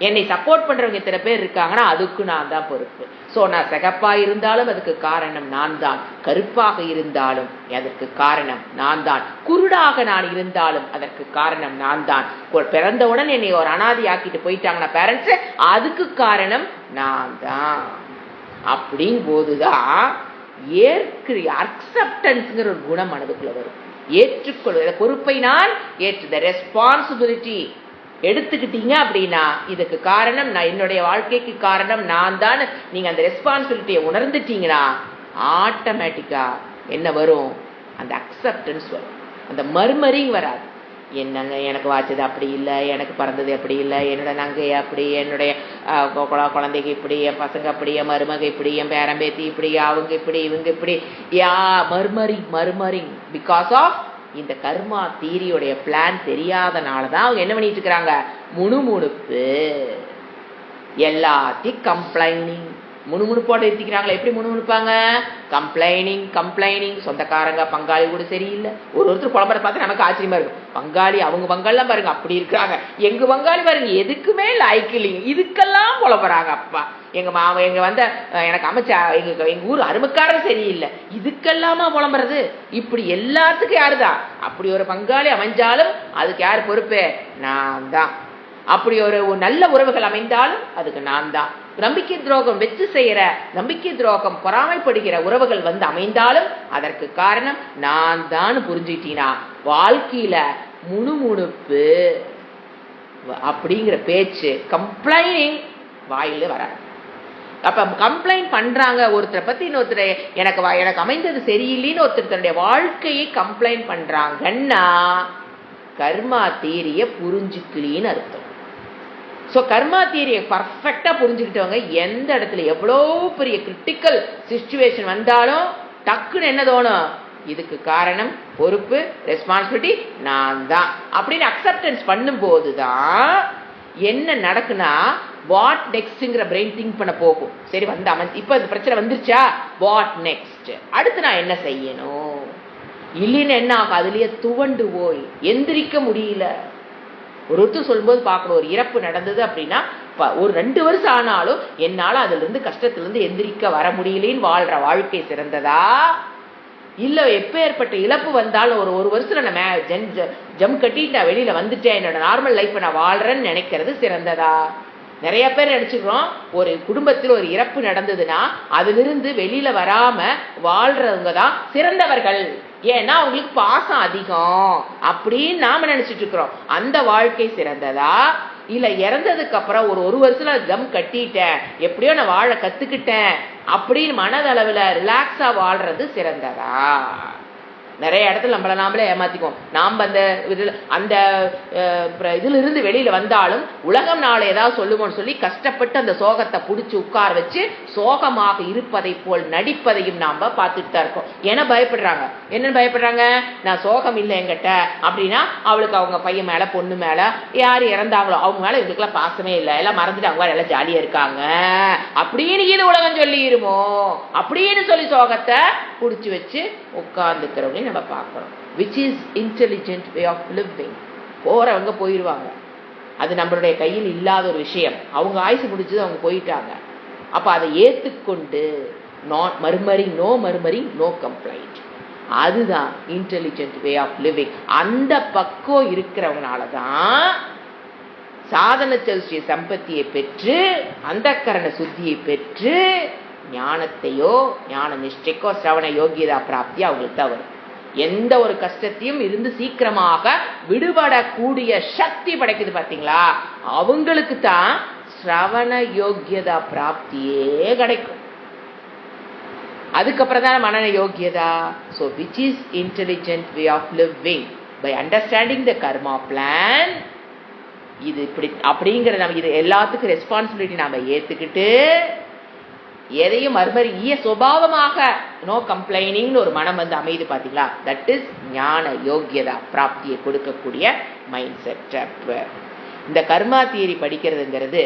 என்னை சப்போர்ட் பண்றவங்க இத்தனை பேர் இருக்காங்கன்னா அதுக்கு நான் தான் பொறுப்பு. ஸோ நான் சிகப்பா இருந்தாலும் அதுக்கு காரணம் நான் தான், கருப்பாக இருந்தாலும் அதற்கு காரணம் நான் தான், குருடாக நான் இருந்தாலும் அதற்கு காரணம் நான் தான், பிறந்தவுடன் என்னை ஒரு அனாதை ஆக்கிட்டு போயிட்டாங்கன்னா பேரண்ட்ஸ் அதுக்கு காரணம் நான் தான். அப்படின் போதுதான் அக்செப்டன்ஸ்ங்கிற ஒரு குணம் மனதுக்குள்ள வரும். ஏற்றுக்கொள்வது, பொறுப்பை நான் ஏற்று ரெஸ்பான்சிபிலிட்டி எடுத்துக்கிட்டீங்க அப்படின்னா இதுக்கு காரணம் நான், என்னுடைய வாழ்க்கைக்கு காரணம் நான் தான். நீங்க அந்த ரெஸ்பான்சிபிலிட்டியை உணர்ந்துட்டீங்கன்னா ஆட்டோமேட்டிக்கா என்ன வரும்? அந்த அக்செப்டன்ஸ் வரும். அந்த மர்மரிங் வராது. என்னங்க எனக்கு வாச்சது அப்படி இல்லை, எனக்கு பிறந்தது அப்படி இல்லை, என்னோட நங்கை அப்படி, என்னுடைய குழந்தைக்கு இப்படி, என் பசங்க அப்படி, என் மருமக இப்படி, என் பேரம்பேத்தி இப்படி, அவங்க இப்படி, இவங்க இப்படி, மர்மரிங் பிகாஸ் ஆஃப் இந்த கர்மா தீரியோடைய பிளான் தெரியாதனாலதான் அவங்க என்ன பண்ணிட்டு இருக்கிறாங்க? முணுமுணுப்பு, எல்லாத்தையும் கம்ப்ளைனிங். முணுமுணுப்போட எடுத்துக்கிறாங்களா? எப்படி முணுமுணுப்பாங்க? கம்ப்ளைனிங். சொந்தக்காரங்க பங்காளி கூட சரியில்லை. ஒருத்தர் குழம்பரை பார்த்து நமக்கு ஆச்சரியமா இருக்கும். பங்காளி, அவங்க பங்காளிலாம் பாருங்க அப்படி இருக்கிறாங்க, எங்க பங்காளி பாருங்க எதுக்குமே லாய்க்கு இல்லைங்க, இதுக்கெல்லாம் குழம்புறாங்க. அப்பா எங்க மாமா எங்க வந்த எனக்கு அமைச்சா எங்க ஊர் அருமைக்காரர் சரியில்லை, இதுக்கெல்லாமா புலம்புறது? இப்படி எல்லாத்துக்கும் யாருதான்? அப்படி ஒரு பங்காளி அமைஞ்சாலும் அதுக்கு யார் பொறுப்பு? நான் தான். அப்படி ஒரு நல்ல உறவுகள் அமைந்தாலும் அதுக்கு நான் தான். நம்பிக்கை துரோகம் வெற்றி செய்யற, நம்பிக்கை துரோகம் பொறாமைப்படுகிற உறவுகள் வந்து அமைந்தாலும் அதற்கு காரணம் நான் தான் புரிஞ்சுட்டீனா வாழ்க்கையில முணுமுணுப்பு அப்படிங்கிற பேச்சு, கம்ப்ளைனிங் வாயில வராது. அப்ப கம்ப்ளைண்ட் பண்றாங்க ஒருத்தரை பத்தி இன்னொருத்தர், எனக்கு அமைந்தது சரியில்லைன்னு ஒருத்தர் தன்னுடைய வாழ்க்கையை கம்ப்ளைண்ட் பண்றாங்கன்னா கர்மா தியரிய புரிஞ்சுக்கலின்னு அர்த்தம். ஸோ கர்மா தியரியை பர்ஃபெக்டா புரிஞ்சுக்கிட்டவங்க எந்த இடத்துல எவ்வளோ பெரிய கிரிட்டிக்கல் சிச்சுவேஷன் வந்தாலும் டக்குன்னு என்ன தோணும்? இதுக்கு காரணம், பொறுப்பு, ரெஸ்பான்சிபிலிட்டி நான் தான் அப்படின்னு அக்செப்டன்ஸ் பண்ணும் போதுதான் என்ன நடக்குன்னா வாட் நெக்ஸ்ட்ங்கிற பிரெயின் திங்க் பண்ண போகும். சரி வந்து அமைஞ்சு இப்ப இந்த பிரச்சனை வந்துருச்சா, வாட் நெக்ஸ்ட், அடுத்து நான் என்ன செய்யணும்? இல்லைன்னு என்ன ஆகும்? அதுலயே துவண்டு போய் எந்திரிக்க முடியல. ஒருத்தர் சொல்லும்போது பார்க்கணும், ஒரு இறப்பு நடந்தது அப்படின்னா ஒரு 2 வருஷம் ஆனாலும் என்னால அதுல இருந்து கஷ்டத்துல இருந்து எந்திரிக்க வர முடியலன்னு வாழ்ற வாழ்க்கை சிறந்ததா, இல்ல எப்ப ஏற்பட்ட இழப்பு வந்தாலும் ஒரு வருஷத்துல நான் ஜம் கட்டிட்டு நான் வெளியில வந்துட்டேன், என்னோட நார்மல் லைஃப் நான் வாழ்றேன்னு நினைக்கிறது சிறந்ததா? நிறைய பேர் நினைச்சுக்கிறோம் ஒரு குடும்பத்தில் ஒரு இறப்பு நடந்ததுன்னா அதிலிருந்து வெளியில வராம வாழ்றவங்க தான் சிறந்தவர்கள், ஏன்னா அவங்களுக்கு பாசம் அதிகம் அப்படின்னு நாம நினைச்சிட்டு இருக்கிறோம். அந்த வாழ்க்கை சிறந்ததா? இல்ல இறந்ததுக்கு அப்புறம் ஒரு வருஷத்துல ஜம் கட்டிட்டேன், எப்படியோ நான் வாழ கத்துக்கிட்டேன் அப்படின்னு மனதளவுல ரிலாக்ஸா வாழ்றது சிறந்ததா? நிறைய இடத்துல நம்மள நாமளே ஏமாத்திக்குவோம். நாம் அந்த இதுல இருந்து வெளியில வந்தாலும் உலகம் நாளை ஏதாவது சொல்லுவோம்னு சொல்லி கஷ்டப்பட்டு அந்த சோகத்தை புடிச்சு உட்கார வச்சு சோகமாக இருப்பதை போல் நடிப்பதையும் நாம பார்த்துட்டு தான் இருக்கோம். ஏன்னா பயப்படுறாங்க. என்னன்னு பயப்படுறாங்க? நான் சோகம் இல்லை என்கிட்ட அப்படின்னா அவளுக்கு அவங்க பையன் மேல பொண்ணு மேல யாரு இறந்தாங்களோ அவங்க மேல இவங்களுக்குலாம் பாசமே இல்லை, எல்லாம் மறந்துட்டு அவங்க எல்லாம் ஜாலியா இருக்காங்க அப்படின்னு இது உலகம் சொல்லிடுமோ அப்படின்னு சொல்லி சோகத்தை புடிச்சு வச்சு உட்கார்ந்துக்கிறவங்க நம்ம பார்க்கிறோம். which is intelligent way of living. போறவங்க போயிடுவாங்க, அது நம்மளுடைய கையில் இல்லாத ஒரு விஷயம். அவங்க ஆயுசு முடிச்சது, அவங்க போயிட்டாங்க. அப்ப அதை ஏத்துக்கொண்டு நோ மர்மரிங் நோ கம்ப்ளைண்ட், அதுதான் இன்டெலிஜென்ட் வே ஆஃப் லிவிங். அந்த பக்கம் இருக்கிறவங்கனாலதான் சாதன சதுஷ்டிய சம்பத்தியை பெற்று அந்த கரண சுத்தியை பெற்று ஞானத்தையோ ஞான நிஷ்டைக்கோ சிரவண யோகியதா பிராப்தி அவங்களுக்கு தான் வரும். எந்த ஒரு கஷ்டத்தையும் இருந்து சீக்கிரமாக விடுபடக்கூடிய சக்தி படைக்குது பாத்தீங்களா, அவங்களுக்கு தான் சிரவண யோகியதா பிராப்தியே கிடைக்கும். அதுக்கப்புறம் தான் மனன யோகியதா. So which is intelligent way of living by understanding the karma plan. இது இப்படி அப்படிங்கிற நம்ம இது எல்லாத்துக்கும் ரெஸ்பான்சிபிலிட்டி நாம ஏத்துக்கிட்டு எதையும் மறுமறிய சுபாவமாக நோ கம்ப்ளைனிங்னு ஒரு மனம் வந்து அமைது பார்த்தீங்களா? தட் இஸ் ஞான யோகியதா பிராப்தியை கொடுக்கக்கூடிய மைண்ட் செட். இந்த கர்மா தியரி படிக்கிறதுங்கிறது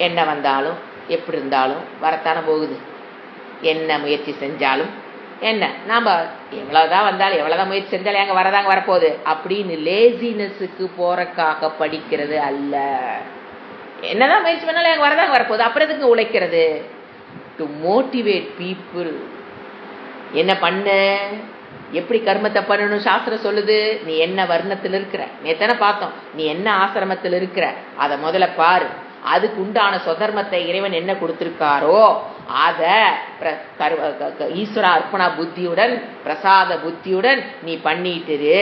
என்ன வந்தாலும் எப்படி இருந்தாலும் வரத்தான போகுது. என்ன முயற்சி செஞ்சாலும் என்ன நாம் எவ்வளோதான் வந்தாலும் எவ்வளோதான் முயற்சி செஞ்சாலும் எங்கே வரதாங்க வரப்போகுது அப்படின்னு லேசினஸுக்கு போறக்காக படிக்கிறது அல்ல. என்னதான் முயற்சி பண்ணாலும் எங்க வரதாங்க வரப்போகுது, அப்புறம் எதுக்கு உழைக்கிறது? To motivate people. என்ன பண்ண, எப்படி கர்மத்தை பண்ணணும் சாஸ்திரம் சொல்லுது. நீ என்ன வர்ணத்தில் இருக்கிற, நேத்தானே பார்த்தோம். நீ என்ன ஆசிரமத்தில் இருக்கிற அதை முதல்ல பாரு. அதுக்கு உண்டான சொதர்மத்தை இறைவன் என்ன கொடுத்திருக்காரோ அத ஈஸ்வர அர்ப்பணா புத்தியுடன் பிரசாத புத்தியுடன் நீ பண்ணிட்டு,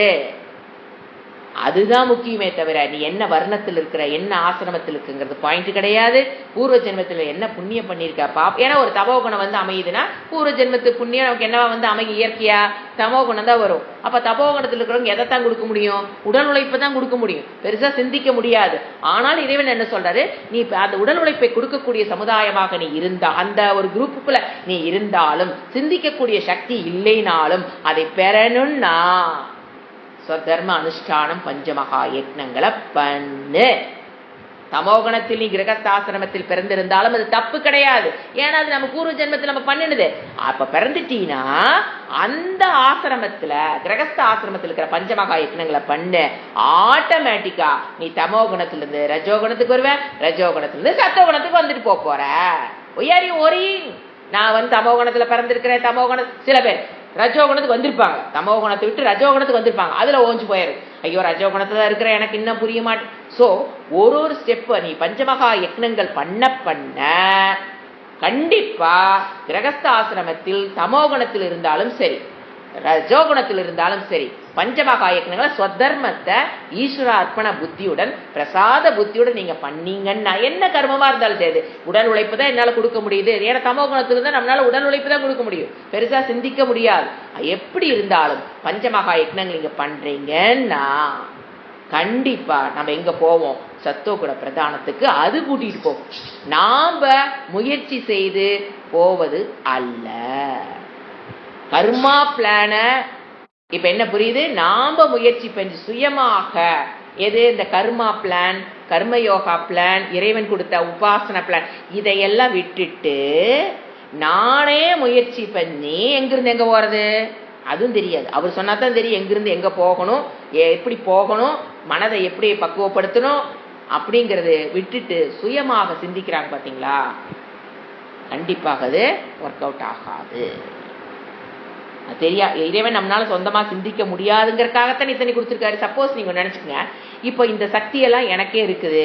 அதுதான் முக்கியமே தவிர நீ என்ன வர்ணத்தில் இருக்கிற என்ன ஆசிரமத்தில் இருக்குங்கிறது பாயிண்ட் கிடையாது. பூர்வ ஜென்மத்தில் என்ன புண்ணியம் பண்ணியிருக்க பாப். ஏன்னா ஒரு தமோகுணம் வந்து அமையுதுன்னா பூர்வ ஜென்மத்து புண்ணியம் நமக்கு என்னவா வந்து அமைய இயற்கையா தமோகுணம் தான் வரும். அப்ப தமோகுணத்தில் இருக்கிறவங்க எதைத்தான் கொடுக்க முடியும்? உடல் உழைப்பு தான் கொடுக்க முடியும், பெருசா சிந்திக்க முடியாது. ஆனால் இறைவன் என்ன சொல்றாரு, நீ அந்த உடல் உழைப்பை கொடுக்கக்கூடிய சமுதாயமாக நீ இருந்தா, அந்த ஒரு குரூப்புக்குள்ள நீ இருந்தாலும் சிந்திக்கக்கூடிய சக்தி இல்லைனாலும் அதை பெறணும்னா தர்ம அனுஷ்டானம் பஞ்சமகா யக்னங்களை பண்ணு. தமோகணத்தில் நீ கிரகஸ்தாசிரமத்தில் பிறந்திருந்தாலும் அது தப்பு கிடையாது. ஏன்னா அது நம்ம பூர்வ ஜென்மத்தில் நம்ம பண்ணினது. அப்ப பிறந்துட்டீங்கன்னா அந்த ஆசிரமத்துல கிரகஸ்த ஆசிரமத்தில் இருக்கிற பஞ்சமகா யக்னங்களை பண்ணு. ஆட்டோமேட்டிக்கா நீ தமோகுணத்திலிருந்து ரஜோகுணத்துக்கு வருவ, ரஜோகுணத்திலிருந்து சத்தோகுணத்துக்கு வந்துட்டு போற. நான் வந்து தமோகுணத்துல பிறந்திருக்கிறேன். தமோகுணம் சில பேர் ரஜோகுணத்துக்கு வந்திருப்பாங்க, தமோகுணத்தை விட்டு ரஜோகுணத்துக்கு வந்திருப்பாங்க. அதுல ஓஞ்சு போயிரு, ஐயோ ரஜோகுணத்துல இருக்கிற எனக்கு இன்னும் புரிய மாட்டேன். சோ ஒரு ஸ்டெப் நீ பஞ்சமகா யக்னங்கள் பண்ண பண்ண கண்டிப்பா கிரகஸ்த ஆசிரமத்தில் தமோகுணத்தில் இருந்தாலும் சரி ரஜோகுணத்தில் இருந்தாலும் சரி பஞ்சமகா யக்னங்களை ஸ்வதர்மத்தை ஈஸ்வர அர்ப்பண புத்தியுடன் பிரசாத புத்தியுடன் நீங்க பண்ணீங்கன்னா என்ன கர்மமா இருந்தாலும் சரி உடல் உழைப்பு தான் என்னால கொடுக்க முடியுது. ஏன்னா தமோகுணத்துல இருந்தா நம்மளால உடல் உழைப்பு தான் கொடுக்க முடியும், பெருசா சிந்திக்க முடியாது. எப்படி இருந்தாலும் பஞ்சமகா யக்னங்கள் நீங்க பண்றீங்கன்னா கண்டிப்பா நம்ம எங்க போவோம்? சத்தோகுண பிரதானத்துக்கு. அது கூட்டிட்டு போவோம். நாம முயற்சி செய்து போவது அல்ல. கர்மா பிளான இப்ப என்ன புரியுது? நாம முயற்சி பண்ணி சுயமாக எது இந்த கர்மா பிளான், கர்மயோகா பிளான், இறைவன் கொடுத்த உபாசன பிளான் இதையெல்லாம் விட்டுட்டு நானே முயற்சி பண்ணி எங்கிருந்து எங்க போறது அதுவும் தெரியாது. அவர் சொன்னாதான் தெரியும் எங்கிருந்து எங்க போகணும், எப்படி போகணும், மனதை எப்படி பக்குவப்படுத்தணும் அப்படிங்கறது விட்டுட்டு சுயமாக சிந்திக்கிறாங்க பாத்தீங்களா, கண்டிப்பாக அது ஒர்க் அவுட் ஆகாது. தெரியா இறைவன் நம்மளால சொந்தமா சிந்திக்க முடியாதுங்கிறதுக்காகத்தான் இத்தனை கொடுத்துருக்காரு. சப்போஸ் நீங்க நினைச்சுக்கங்க, இப்போ இந்த சக்தியெல்லாம் எனக்கே இருக்குது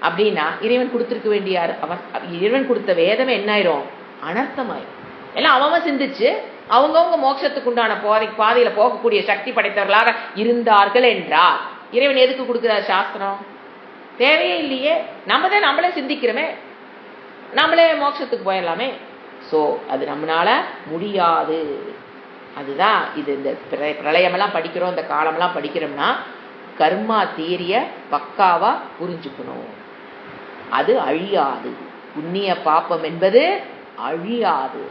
அப்படின்னா இறைவன் கொடுத்துருக்க வேண்டிய இறைவன் கொடுத்த வேதமே என்ன ஆயிரும்? அனர்த்தமாயிரும். எல்லாம் அவன் சிந்திச்சு அவங்கவுங்க மோட்சத்துக்கு உண்டான பாதையில போகக்கூடிய சக்தி படைத்தவர்களாக இருந்தார்கள் என்றால் இறைவன் எதுக்கு கொடுக்கிறார் சாஸ்திரம்? தேவையே இல்லையே. நம்மளே சிந்திக்கிறோமே, நம்மளே மோட்சத்துக்கு போயிடலாமே. சோ அது நம்மளால முடியாது. அதுதான் இது. இந்த பிரளயமெல்லாம் படிக்கிறோம், இந்த காலமெல்லாம் படிக்கிறோம்னா கர்மா தியரிய பக்காவா புரிஞ்சுக்கணும். அது அழியாது. புண்ணிய பாப்பம் என்பது அழியாது.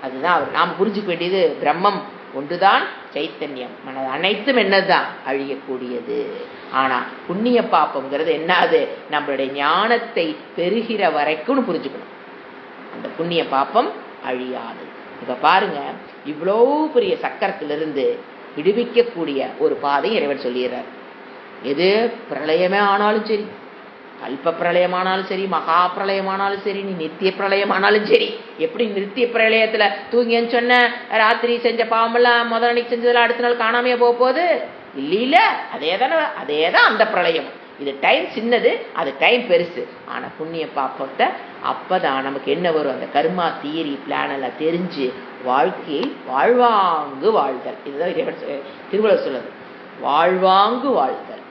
அதுதான் நாம் புரிஞ்சுக்க வேண்டியது. பிரம்மம் ஒன்றுதான் சைத்தன்யம், மனது அனைத்தும் என்னதுதான் அழியக்கூடியது. ஆனா புண்ணிய பாப்பம்ங்கிறது என்னது? நம்மளுடைய ஞானத்தை பெறுகிற வரைக்கும் புரிஞ்சுக்கணும். அந்த புண்ணிய பாப்பம் அழியாது. இப்ப பாருங்க, இவ்வளோ பெரிய சக்கரத்திலிருந்து விடுவிக்கக்கூடிய ஒரு பாதை இறைவன் சொல்லிடுறார். எது பிரளயமே ஆனாலும் சரி, கல்ப பிரளயமானாலும் சரி, மகா பிரளயமானாலும் சரி, நீ நித்திய பிரளயமானாலும் சரி. எப்படி நித்திய பிரளயத்துல தூங்கின்னு சொன்ன ராத்திரி செஞ்ச பாவமெல்லாம் முதல் அன்னைக்கு செஞ்சதெல்லாம் அடுத்த நாள் காணாமையா போக போகுது இல்ல? அதேதான் அந்த பிரளயம். இது டைம் சின்னது, அது டைம் பெருசு. ஆனா புண்ணிய பாப்பத்தை அப்பதான் நமக்கு என்ன வரும்? அந்த கர்மா தியரி பிளான் எல்லாம் தெரிஞ்சு வாழ்க்கையை வாழ்வாங்கு வாழ்தல். இதுதான் திருவள்ளுவர் சொல்லுது, வாழ்வாங்கு வாழ்தல்.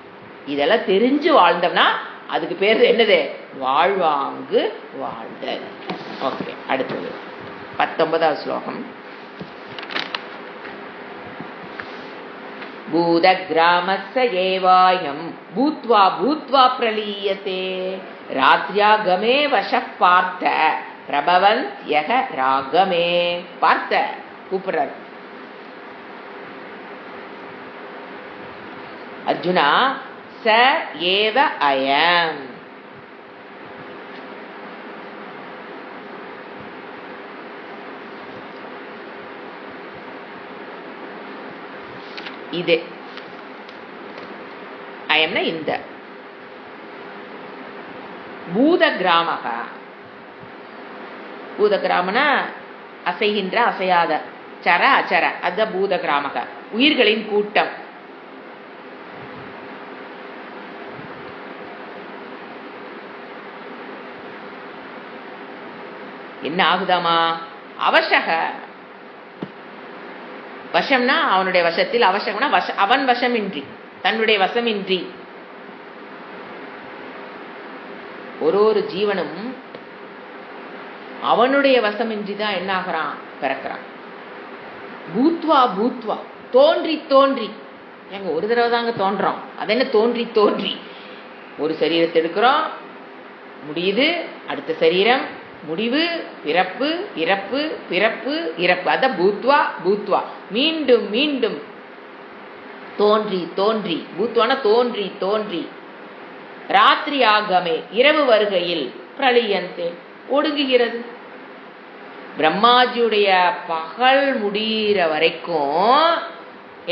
இதெல்லாம் தெரிஞ்சு வாழ்ந்தோம்னா அதுக்கு பேர் என்னது? வாழ்வாங்கு வாழ்தல். ஓகே, அடுத்தது 19வது ஸ்லோகம். பூதகிராமஸ்ய ஏவாயம் பூத்வா பூத்வா பிரலீயதே ராத்ரியாகமே வசப் பார்த்த பிரபவந்த் யக ராகமே. பார்த்த கூப்பிடுறார். அர்ஜுனா ச ஏவ அயம். இது அயம்னா இந்த பூதகிராமக. பூதகிராமனா அசைகின்ற அசையாத, சர அச்சர, அது பூதகிராமக, உயிர்களின் கூட்டம். என்ன ஆகுதாமா? அவசக. வசம்னா அவனுடைய வசத்தில், அவசகம்னா அவன் வசமின்றி, தன்னுடைய வசமின்றி. ஒரு ஜீவனும் அவனுடைய வசமின்றி தான் என்ன ஆகிறான்? பிறக்கிறான். பூத்வா பூத்வா, தோன்றி தோன்றி. எங்க ஒரு தடவை தாங்க தோன்றோம், அது என்ன தோன்றி தோன்றி? ஒரு சரீரத்தை எடுக்கிறோம், முடியுது, அடுத்த சரீரம், முடிவு, பிறப்பு, இறப்பு, பிறப்பு, இறப்பு. அத பூத்வா பூத்வா, மீண்டும் மீண்டும் தோன்றி தோன்றி. பூத்வான தோன்றி தோன்றி. ராத்திரி ஆகமே, இரவு வருகையில், பிரளியந்தே, ஒடுங்குகிறது. பிரம்மாஜியுடைய பகல் முடிகிற வரைக்கும்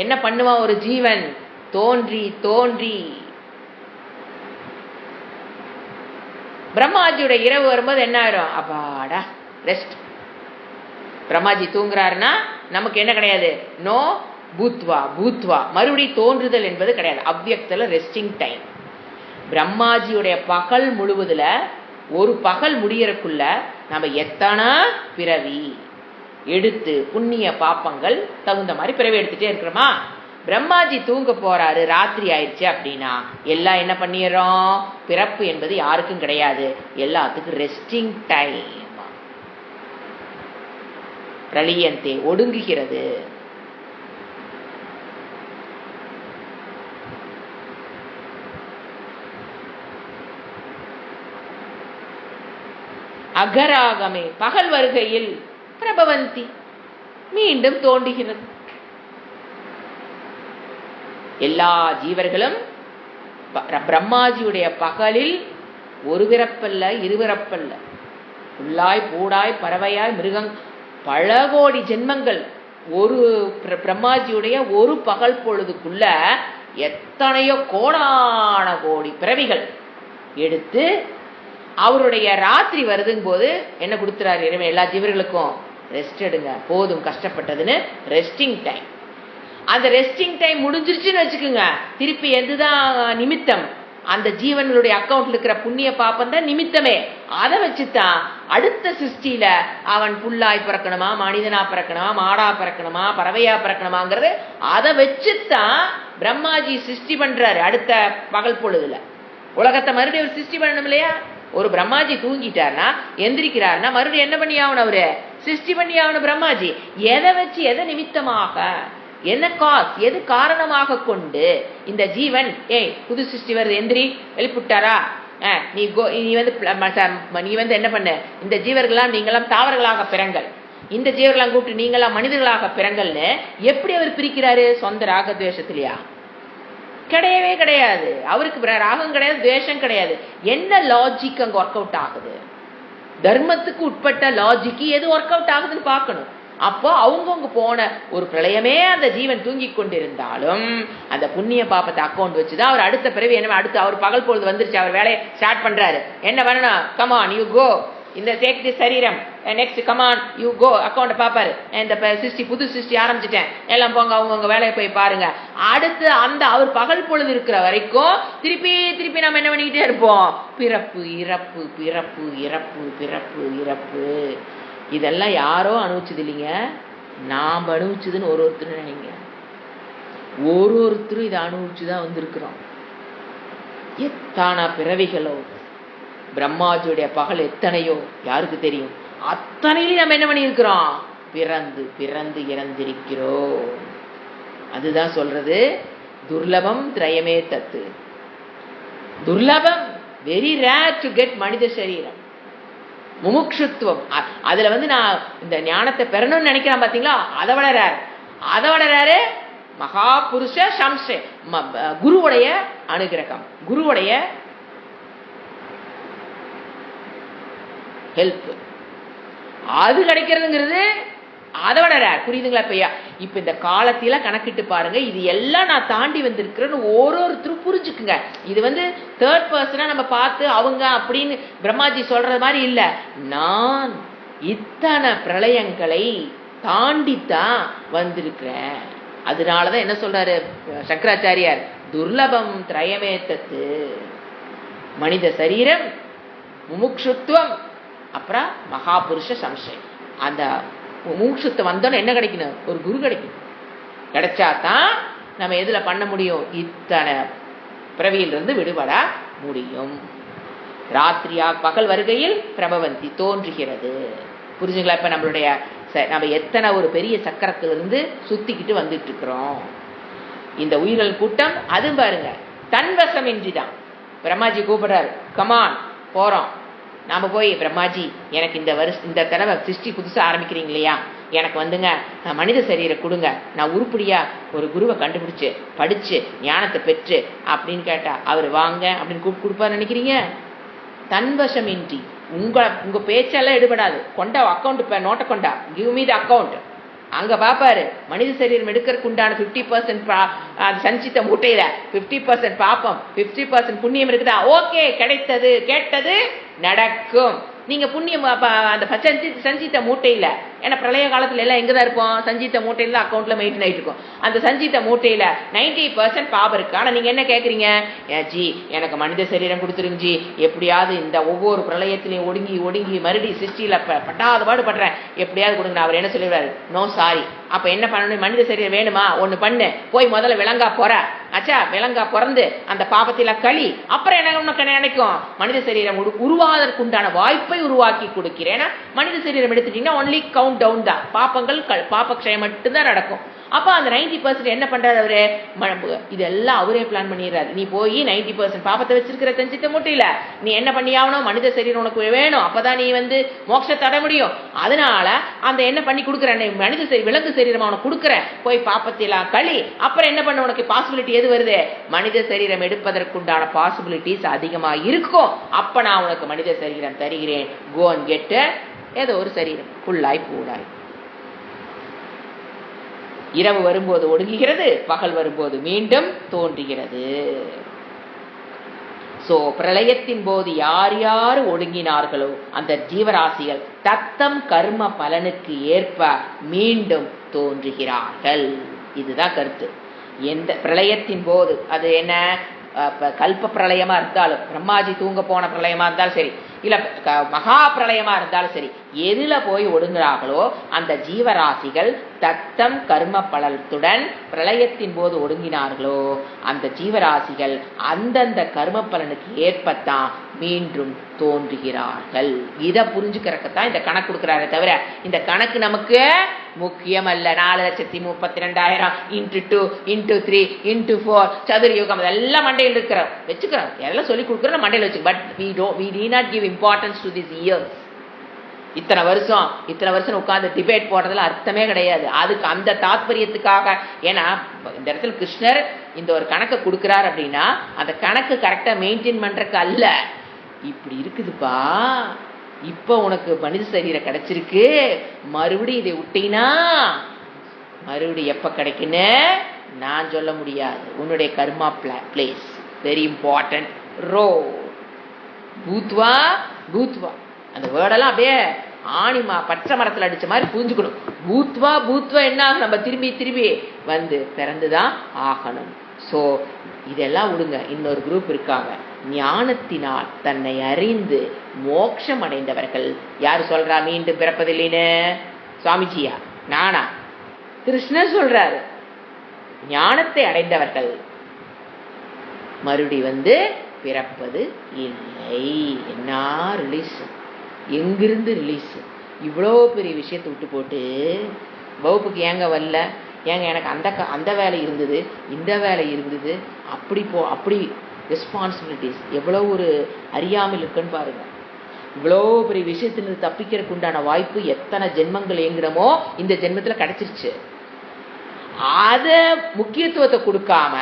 என்ன பண்ணுவான் ஒரு ஜீவன்? தோன்றி தோன்றி. பிரம்மாஜியோட இரவு வரும்போது என்ன ஆயிரும்? அப்பாடா, ரெஸ்ட். பிரம்மாஜி தூங்குறாருன்னா நமக்கு என்ன கிடையாது? நோ பூத்வா பூத்வா, மறுபடி தோன்றுதல் என்பது கிடையாது. அவ்வியக்தல ரெஸ்டிங் டைம். பிரம்மாஜியுடைய பகல் முழுவதுல ஒரு பகல் முடியறக்குள்ள நம்ம எத்தனை பிறவி எடுத்து, புண்ணிய பாப்பங்கள் தகுந்த மாதிரி பிறவி எடுத்துட்டே இருக்கிறோமா? பிரம்மாஜி தூங்க போறாரு, ராத்திரி ஆயிடுச்சு அப்படின்னா எல்லாம் என்ன பண்ணிடுறோம்? பிறப்பு என்பது யாருக்கும் கிடையாது, எல்லாத்துக்கும் ரெஸ்டிங் டைம். பிரளியந்தே, ஒடுங்குகிறது. அகராகமே, பகல் வருகையில், பிரபவந்தி, மீண்டும் தோன்றுகிறது. எல்லா ஜீவர்களும் பிரம்மாஜியுடைய பகலில் ஒரு பிறப்பல்ல, இருபிறப்பல்ல, புல்லாய் பூடாய் பறவையாய் மிருகம், பல கோடி ஜென்மங்கள் ஒரு பிரம்மாஜியுடைய ஒரு பகல் பொழுதுக்குள்ள எத்தனையோ கோடான கோடி பிறவிகள் எடுத்து அவருடைய ராத்திரி வருதுங்க போது என்ன கொடுத்துறாரு இறைவன்? எல்லா ஜீவர்களுக்கும் ரெஸ்ட் எடுங்க, போதும் கஷ்டப்பட்டதுன்னு ரெஸ்டிங் டைம். அந்த ரெஸ்டிங் டைம் முடிஞ்சிருச்சுன்னு வச்சுக்கோங்க, திருப்பி எதுதான் நிமித்தம்? அந்த ஜீவனுடைய அக்கௌண்ட்ல இருக்கிற புண்ணிய பாப்பம் தான் நிமித்தமே. அதை வச்சுதான் அடுத்த சிருஷ்டியில அவன் புல்லாய் பிறக்கணுமா, மனிதனா பிறக்கணுமா, மாடா பிறக்கணுமா, பறவையா பிறக்கணுமாங்கிறது அதை வச்சுதான் பிரம்மாஜி சிருஷ்டி பண்றாரு. அடுத்த பகல் பொழுதுல உலகத்தை மறுபடியும் ஒரு சிருஷ்டி பண்ணணும் இல்லையா? ஒரு பிரம்மாஜி தூங்கிட்டார்னா, எந்திரிக்கிறாருன்னா மறுபடியும் என்ன பண்ணி ஆகணும்? அவரு சிருஷ்டி பண்ணி ஆகணும். பிரம்மாஜி எதை வச்சு, எதை நிமித்தமாக, என்ன காஸ், எது காரணமாக கொண்டு இந்த ஜீவன் புது சிருஷ்டி வருது, எந்திரி, எழுப்பிட்டாரா, நீ வந்து என்ன பண்ண, இந்த ஜீவர்களாம் நீங்களாம் தாவர்களாக பிறங்கள், இந்த ஜீவர்களாம் கூப்பிட்டு நீங்களாம் மனிதர்களாக பிறங்கள்னு எப்படி அவர் பிரிக்கிறாரு? சொந்த ராக துவேஷத்திலையா? கிடையவே கிடையாது. அவருக்கு ராகம் கிடையாது, துவேஷம் கிடையாது. என்ன லாஜிக் அங்க ஒர்க் அவுட் ஆகுது? தர்மத்துக்கு உட்பட்ட லாஜிக்கு எது ஒர்க் அவுட் ஆகுதுன்னு பார்க்கணும். அப்போ அவங்கவுங்க போன ஒரு பிரளயமே அந்த ஜீவன் தூங்கி கொண்டிருந்தாலும் அந்த புண்ணிய பாப்பத்தை அக்கௌண்ட் வச்சுதான் அவர் அடுத்த பிறவி என்ன, அடுத்து அவர் பகல் பொழுது வந்துருச்சு, அவர் வேலையை ஸ்டார்ட் பண்றாரு. என்ன பண்ணணும்? கமான் யூ கோ, இந்த டேக் தி சரீரம், next come on you go, account பாப்பாரு, இந்த சிருஷ்டி புது சிருஷ்டி ஆரம்பிச்சிட்டேன், எல்லாம் போங்க அவங்கவுங்க வேலையை போய் பாருங்க. அடுத்து அந்த அவர் பகல் பொழுது இருக்கிற வரைக்கும் திருப்பி திருப்பி நம்ம என்ன பண்ணிக்கிட்டே இருப்போம்? பிறப்பு இறப்பு, பிறப்பு இறப்பு, பிறப்பு இறப்பு. இதெல்லாம் யாரோ அனுபவிச்சது இல்லைங்க, நாம் அனுபவிச்சதுன்னு ஒருத்தர் நினைங்க. ஒருத்தரும் இதை அனுபவிச்சுதான் வந்திருக்கிறோம். எத்தனை பிறவிகளோ, பிரம்மாஜியுடைய பகல் எத்தனையோ யாருக்கு தெரியும்? அத்தனையிலும் நம்ம என்ன பண்ணியிருக்கிறோம்? பிறந்து பிறந்து இறந்திருக்கிறோம். அதுதான் சொல்றது துர்லபம் திரயமே தத்து. துர்லபம், வெரி ரேர் டு கெட் மனித சரீரம். முமுட்சுத்துவம், அதுல நான் இந்த ஞானத்தை பெறணும்னு நினைக்கிறேன் பாத்தீங்களா, அதை விட ரேரு மகா புருஷ சம்சே, குருவுடைய அனுகிரகம், குருவுடைய ஹெல்ப், அது கிடைக்கிறதுங்கிறது அதை விட ரேர். புரியுதுங்களா? இப்ப இந்த காலத்தில கணக்கிட்டு பாருங்க, இது எல்லாம் நான் தாண்டி வந்திருக்கிறேன்னு ஒருத்தரும் புரிஞ்சுக்குங்க. இது தேர்ட் பர்சனா நம்ம பார்த்து அவங்க அப்படின்னு பிரம்மாஜி சொல்றது மாதிரி இல்ல. நான் இத்தனை பிரளயங்களை தாண்டித்தான் வந்திருக்கிறேன். அதனாலதான் என்ன சொல்றாரு சங்கராச்சாரியார், துர்லபம் திரயமே தத்து. மனித சரீரம், முமுட்சுத்துவம், அப்புறம் மகாபுருஷ சம்சயம். அந்த முமுட்சுத்துவம் வந்தோன்னு என்ன கிடைக்கணும்? ஒரு குரு கிடைக்கும். கிடைச்சாதான் நம்ம எதுல பண்ண முடியும்? இத்தனை பிறவியிலிருந்து விடுபட முடியும். ராத்திரியா பகல் வருகையில் பிரபவந்தி தோன்றுகிறது. புரிஞ்சுங்களா? இப்ப நம்ம எத்தனை ஒரு பெரிய சக்கரத்திலிருந்து சுத்திக்கிட்டு வந்துட்டு இருக்கிறோம். இந்த உயிர்கள் கூட்டம் அது பாருங்க தன்வசமின்றிதான். பிரம்மாஜி கூப்பிடுறாரு, கமான் போறோம். நாம போய் பிரம்மாஜி எனக்கு இந்த தடவை சிருஷ்டி புதுசா ஆரம்பிக்கிறீங்க இல்லையா, எனக்கு மனித சரீரை கொடுங்க, நான் உருப்படியா ஒரு குருவை கண்டுபிடிச்சு படிச்சு ஞானத்தை பெற்று அப்படின்னு கேட்டா அவர் வாங்க அப்படின்னு கூப்பிட்டு கொடுப்பாரு நினைக்கிறீங்க? தன்வசமின்றி உங்க பேச்செல்லாம் எடுபடாது. கொண்டா அக்கௌண்ட் நோட்டை கொண்டா, கிவ் மீ தி அக்கௌண்ட். அங்க பாப்பாரு மனித சரீரம் எடுக்கிறதுக்கு உண்டான 50% சஞ்சித்த மூட்டையில 50% பாப்பம், 50% புண்ணியம் இருக்குதா? ஓகே, கிடைத்தது, கேட்டது நடக்கும். நீங்க புண்ணியம் அந்த சஞ்சித்த மூட்டையில, ஏன்னா பிரளய காலத்துல எல்லாம் எங்கதான் இருப்போம்? சஞ்சித்த மூட்டையில அக்கௌண்ட்ல மெயின்டைன் ஆயிட்டு இருக்கும். அந்த சஞ்சித்த மூட்டையில 90% பாபம் இருக்கு. ஆனா நீங்க என்ன கேக்குறீங்க? ஜி எனக்கு மனித சரீரம் கொடுத்துருங்க ஜி, எப்படியாவது இந்த ஒவ்வொரு பிரளயத்திலையும் ஒடுங்கி ஒடுங்கி மறுபடியும் சிருஷ்டியில பட்டாத பாடுபடுறேன், எப்படியாவது கொடுங்க. அவர் என்ன சொல்லிடுறாரு? No sorry. அப்ப என்ன பண்ணணும்? மனித சரீரம் வேணுமா? ஒண்ணு பண்ணு, போய் முதல்ல விலங்கா போற ஆச்சா, விலங்கா பிறந்து அந்த பாபத்தில களி, அப்புறம் என்ன உனக்கு நினைக்கும்? மனித சரீரம் உருவாவதற்குண்டான வாய்ப்பை உருவாக்கி கொடுக்கிறேன். மனித சரீரம் எடுத்துட்டீங்கன்னா ஒன்லி கவுண்ட் டவுன் தான், பாப்பங்கள் பாபக்ஷயம் மட்டும்தான் நடக்கும். அப்ப அந்த 90% என்ன பண்றாரு அவரு? இதெல்லாம் அவரே பிளான் பண்ணிடுறாரு. நீ போய் 90% பாபத்தை வச்சிருக்கிற சஞ்சித்த மூட்டையில நீ என்ன பண்ணியாகணும்? மனித சரீரம் உனக்கு வேணும், அப்பதான் நீ மோட்சத்தை அடைய முடியும். அதனால அந்த என்ன பண்ணி கொடுக்குறேன், மனித சரீரம் விலங்கு சரீரம் அவனுக்கு கொடுக்குறேன், போய் பாப்பத்திலாம் களி, அப்புறம் என்ன பண்ண? உனக்கு பாசிபிலிட்டி எது வருது? மனித சரீரம் எடுப்பதற்குண்டான பாசிபிலிட்டிஸ் அதிகமா இருக்கும். அப்ப நான் உனக்கு மனித சரீரம் தருகிறேன், கோ அண்ட் கெட் ஏதோ ஒரு சரீரம் புல்லாய் பூடாய். இரவு வரும்போது ஒடுங்குகிறது, பகல் வரும்போது மீண்டும் தோன்றுகிறது. சோ பிரளயத்தின் போது யார் யார் ஒடுங்கினார்களோ அந்த ஜீவராசிகள் தத்தம் கர்ம பலனுக்கு ஏற்ப மீண்டும் தோன்றுகிறார்கள். இதுதான் கருத்து. எந்த பிரளயத்தின் போது, அது என்ன கல்ப பிரளயமா இருந்தாலும், பிரம்மாஜி தூங்க போன பிரளயமா இருந்தாலும் சரி, இல்ல மகா பிரளயமா இருந்தாலும் சரி, எதுல போய் ஒடுங்குறார்களோ அந்த ஜீவராசிகள் தத்தம் கர்ம பலத்துடன் பிரளயத்தின் போது ஒடுங்கினார்களோ அந்த ஜீவராசிகள் அந்தந்த கர்ம பலனுக்கு ஏற்பத்தான் மீண்டும் தோன்றுகிறார்கள். இதை புரிஞ்சுக்கிறதான் இந்த கணக்கு கொடுக்கிறாரே தவிர இந்த கணக்கு நமக்கு முக்கியம் அல்ல. 4,32,000 × 2 × 3 × 4 சதுர்யுகம் அதெல்லாம் மண்டையில் இருக்கிறோம் வச்சுக்கிறோம், எல்லாம் சொல்லி கொடுக்குறோம் மண்டையில் வச்சு. But we do not give importance to these years. இத்தனை வருஷம் உட்கார்ந்து டிபேட் போடுறதுல அர்த்தமே கிடையாது. அதுக்கு அந்த தாத்பரியத்துக்காக, ஏன்னா இந்த இடத்துல கிருஷ்ணர் இந்த ஒரு கணக்கை கொடுக்கிறார் அப்படின்னா அந்த கணக்கு கரெக்டா மெயின்டைன் பண்றதுக்கு அல்ல. இப்படி இருக்குதுப்பா, இப்ப உனக்கு மனித சரீரம் கிடைச்சிருக்கு, மறுபடியும் இதை விட்டீங்கன்னா மறுபடியும் எப்ப கிடைக்குன்னு நான் சொல்ல முடியாது. உன்னுடைய கர்மா பிளேஸ் வெரி இம்பார்ட்டன்ட் ரோல். பூத்வா பூத்வா அந்த வேர்டெல்லாம் அப்படியே ஆணிமா பச்சை மரத்தில் அடிச்ச மாதிரி புரிஞ்சுக்கணும். பூத்வா பூத்வா என்ன ஆகும்? நம்ம திரும்பி திரும்பி பிறந்துதான் ஆகணும். சோ இதெல்லாம் விடுங்க. இன்னொரு குரூப் இருக்காங்க, ஞானத்தினால் தன்னை அறிந்து மோட்சம் அடைந்தவர்கள். யாரு சொல்றா மீண்டும் பிறப்பதில்லைன்னு? சுவாமிஜியா? நானா? கிருஷ்ணர் சொல்றாரு, ஞானத்தை அடைந்தவர்கள் மறுபடி பிறப்பது இல்லை. என்ன ரிலீஸ், எங்கிருந்து ரிலீஸ்? இவ்வளோ பெரிய விஷயத்தை விட்டு போட்டு வகுப்புக்கு ஏங்க வரல? ஏங்க எனக்கு அந்த வேலை இருந்தது, இந்த வேலை இருந்தது, அப்படி ரெஸ்பான்சிபிலிட்டிஸ் எவ்வளோ ஒரு அறியாமல் இருக்குன்னு பாருங்க. இவ்வளோ பெரிய விஷயத்திலிருந்து தப்பிக்கிறதுக்கு உண்டான வாய்ப்பு எத்தனை ஜென்மங்கள் ஏங்குறமோ இந்த ஜென்மத்தில் கிடைச்சிருச்சு. அத முக்கியத்துவத்தை கொடுக்காம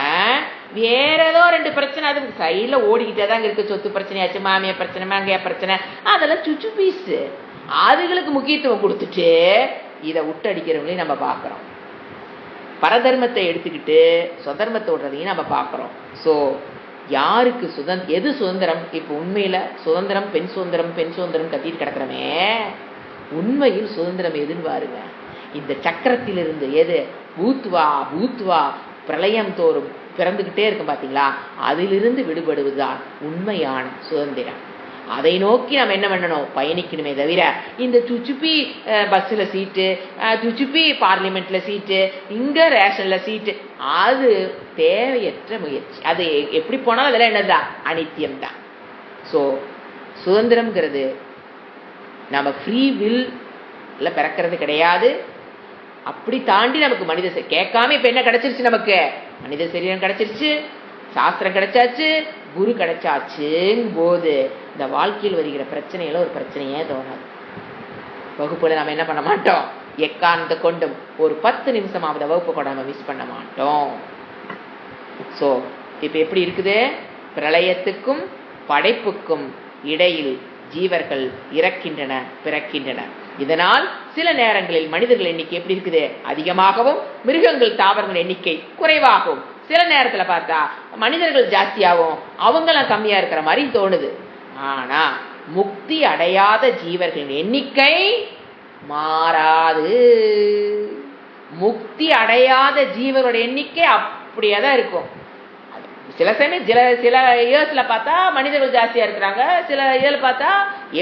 வேற ஏதோ 2 பிரச்சனை அதுக்கு சைடில் ஓடிக்கிட்டே தாங்க இருக்கு. சொத்து பிரச்சனையாச்சு, மாமியா பிரச்சனை, மாங்கையா பிரச்சனை, அதெல்லாம் சுச்சு பீஸு. அதுகளுக்கு முக்கியத்துவம் கொடுத்துட்டு இதை விட்டடிக்கிறவங்களையும் நம்ம பார்க்குறோம். பரதர்மத்தை எடுத்துக்கிட்டு சுதர்மத்தை விடுறதையும் நம்ம பார்க்குறோம். ஸோ யாருக்கு எது சுதந்திரம்? இப்போ உண்மையில சுதந்திரம், பெண் சுதந்திரம் கத்திட்டு கிடக்குறமே, உண்மையில் சுதந்திரம் எதுன்னு பாருங்க. இந்த சக்கரத்திலிருந்து எது பூத்வா பிரளயம் தோறும் பிறந்துகிட்டே இருக்கும் பாத்தீங்களா, அதிலிருந்து விடுபடுவதுதான் உண்மையான சுதந்திரம். அதை நோக்கி நம்ம என்ன பண்ணணும்? பயணிக்கணுமே தவிர இந்த சுச்சுப்பி பஸ்ஸில் சீட்டு, சுச்சுப்பி பார்லிமெண்ட்ல சீட்டு, இங்க ரேஷன்ல சீட்டு, அது தேவையற்ற முயற்சி. அது எப்படி போனாலும் அதெல்லாம் என்னதான்? அனித்தியம் தான். ஸோ சுதந்திரம்ங்கிறது நம்ம ஃப்ரீ வில் பிறக்கிறது கிடையாது. அப்படி தாண்டி நமக்கு மனித கேட்காம இப்ப என்ன கிடைச்சிருச்சு? நமக்கு மனித சரீரம் கிடைச்சிருச்சு, சாஸ்திரம் கிடைச்சாச்சு, குரு கிடைச்சாச்சுங்கும் போது இந்த வாழ்க்கையில் வருகிற பிரச்சனைகளும் ஒரு பிரச்சனையே தோணாது. வகுப்புல நம்ம என்ன பண்ண மாட்டோம்? எக்காரணத்தை கொண்டும் ஒரு 10 நிமிஷமாவது வகுப்பு கூட நம்ம மிஸ் பண்ண மாட்டோம். ஸோ இப்ப எப்படி இருக்குது? பிரளயத்துக்கும் படைப்புக்கும் இடையில் ஜீவர்கள் இறக்கின்றன, பிறக்கின்றன. இதனால் சில நேரங்களில் மனிதர்கள் எண்ணிக்கை எப்படி இருக்குது? அதிகமாகவும் மிருகங்கள் தாவரங்கள் எண்ணிக்கை குறைவாகவும், சில நேரத்துல பார்த்தா மனிதர்கள் ஜாஸ்தியாகவும் அவங்களாம் கம்மியா இருக்கிற மாதிரி தோணுது. ஆனா முக்தி அடையாத ஜீவர்களின் எண்ணிக்கை மாறாது. முக்தி அடையாத ஜீவரோட எண்ணிக்கை அப்படியேதான் இருக்கும். சில சமயம் சில இயர்ஸ்ல பார்த்தா மனிதர்கள் ஜாஸ்தியா இருக்கிறாங்க, சில இயர்ல பார்த்தா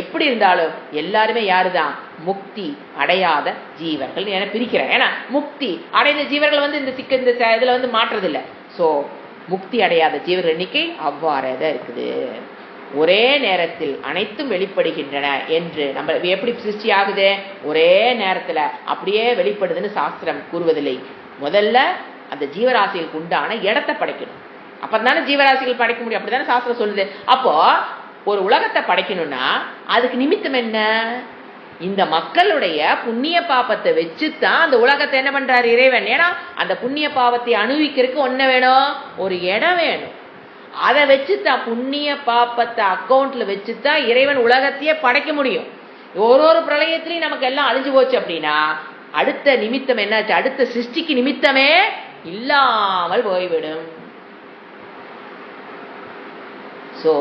எப்படி இருந்தாலும் எல்லாருமே யாருதான்? முக்தி அடையாத ஜீவர்கள் என பிரிக்கிறேன். ஏன்னா முக்தி அடைந்த ஜீவர்கள் இந்த இதுல மாற்றது இல்லை. சோ முக்தி அடையாத ஜீவர்கள் எண்ணிக்கை அவ்வாறே தான் இருக்குது. ஒரே நேரத்தில் அனைத்தும் வெளிப்படுகின்றன என்று நம்ம எப்படி சிருஷ்டி ஆகுது? ஒரே நேரத்துல அப்படியே வெளிப்படுதுன்னு சாஸ்திரம் கூறுவதில்லை. முதல்ல அந்த ஜீவராசிகளுக்கு உண்டான இடத்தை படைக்கணும், அப்பதானே ஜீவராசிகள் படைக்க முடியும். அப்படித்தானே சாஸ்திரம் சொல்லுது. அப்போ ஒரு உலகத்தை படைக்கணும்னா அதுக்கு நிமித்தம் என்ன? இந்த மக்களுடைய புண்ணிய பாபத்தை வச்சுதான் அந்த உலகத்தை என்ன பண்றாரு இறைவன். ஏன்னா அந்த புண்ணிய பாவத்தை அனுபவிக்கிறதுக்கு ஒண்ணு வேணும், ஒரு இடம் வேணும். அதை வச்சுதான் புண்ணிய பாப்பத்தை அக்கௌண்ட்ல வச்சுதான் இறைவன் உலகத்தையே படைக்க முடியும். ஒரு பிரளயத்திலையும் நமக்கு எல்லாம் அழிஞ்சு போச்சு அப்படின்னா அடுத்த நிமித்தம் என்னாச்சு? அடுத்த சிருஷ்டிக்கு நிமித்தமே இல்லாமல் போய்விடும். சோ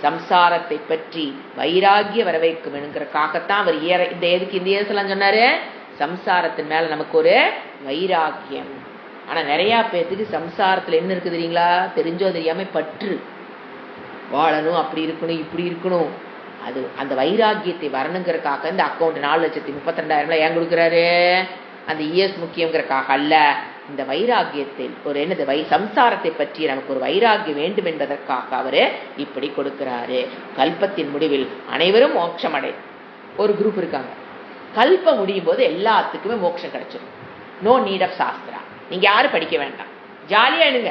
சம்சாரத்தை பற்றி வைராகிய வர வைக்கும் என்கிறக்காகத்தான் அவர் இந்த எதுக்கு இந்த ஏசலாம் சொன்னாரு? சம்சாரத்தின் மேல நமக்கு ஒரு வைராகியம். ஆனா நிறைய பேருக்கு சம்சாரத்துல என்ன இருக்குது தெரியுங்களா? தெரிஞ்சோ தெரியாம பற்று, வாழணும், அப்படி இருக்கணும், இப்படி இருக்கணும். அது அந்த வைராகியத்தை வரணுங்கிறக்காக இந்த அக்கௌண்ட் 4,32,000 ஏன் கொடுக்குறாரு? அந்த இயர்ஸ் முக்கியங்கிறக்காக அல்ல. இந்த வைராகியத்தில் ஒரு என்னது சம்சாரத்தை பற்றி நமக்கு ஒரு வைராகியம் வேண்டும் என்பதற்காக அவரு இப்படி கொடுக்கிறாரு. கல்பத்தின் முடிவில் அனைவரும் மோட்சம் அடை ஒரு குரூப் இருக்காங்க. கல்பம் முடியும் போது எல்லாத்துக்குமே மோட்சம் கிடைச்சிடும். No need of shastra. நீங்க யாரும் படிக்க வேண்டாம், ஜாலியா இருங்க,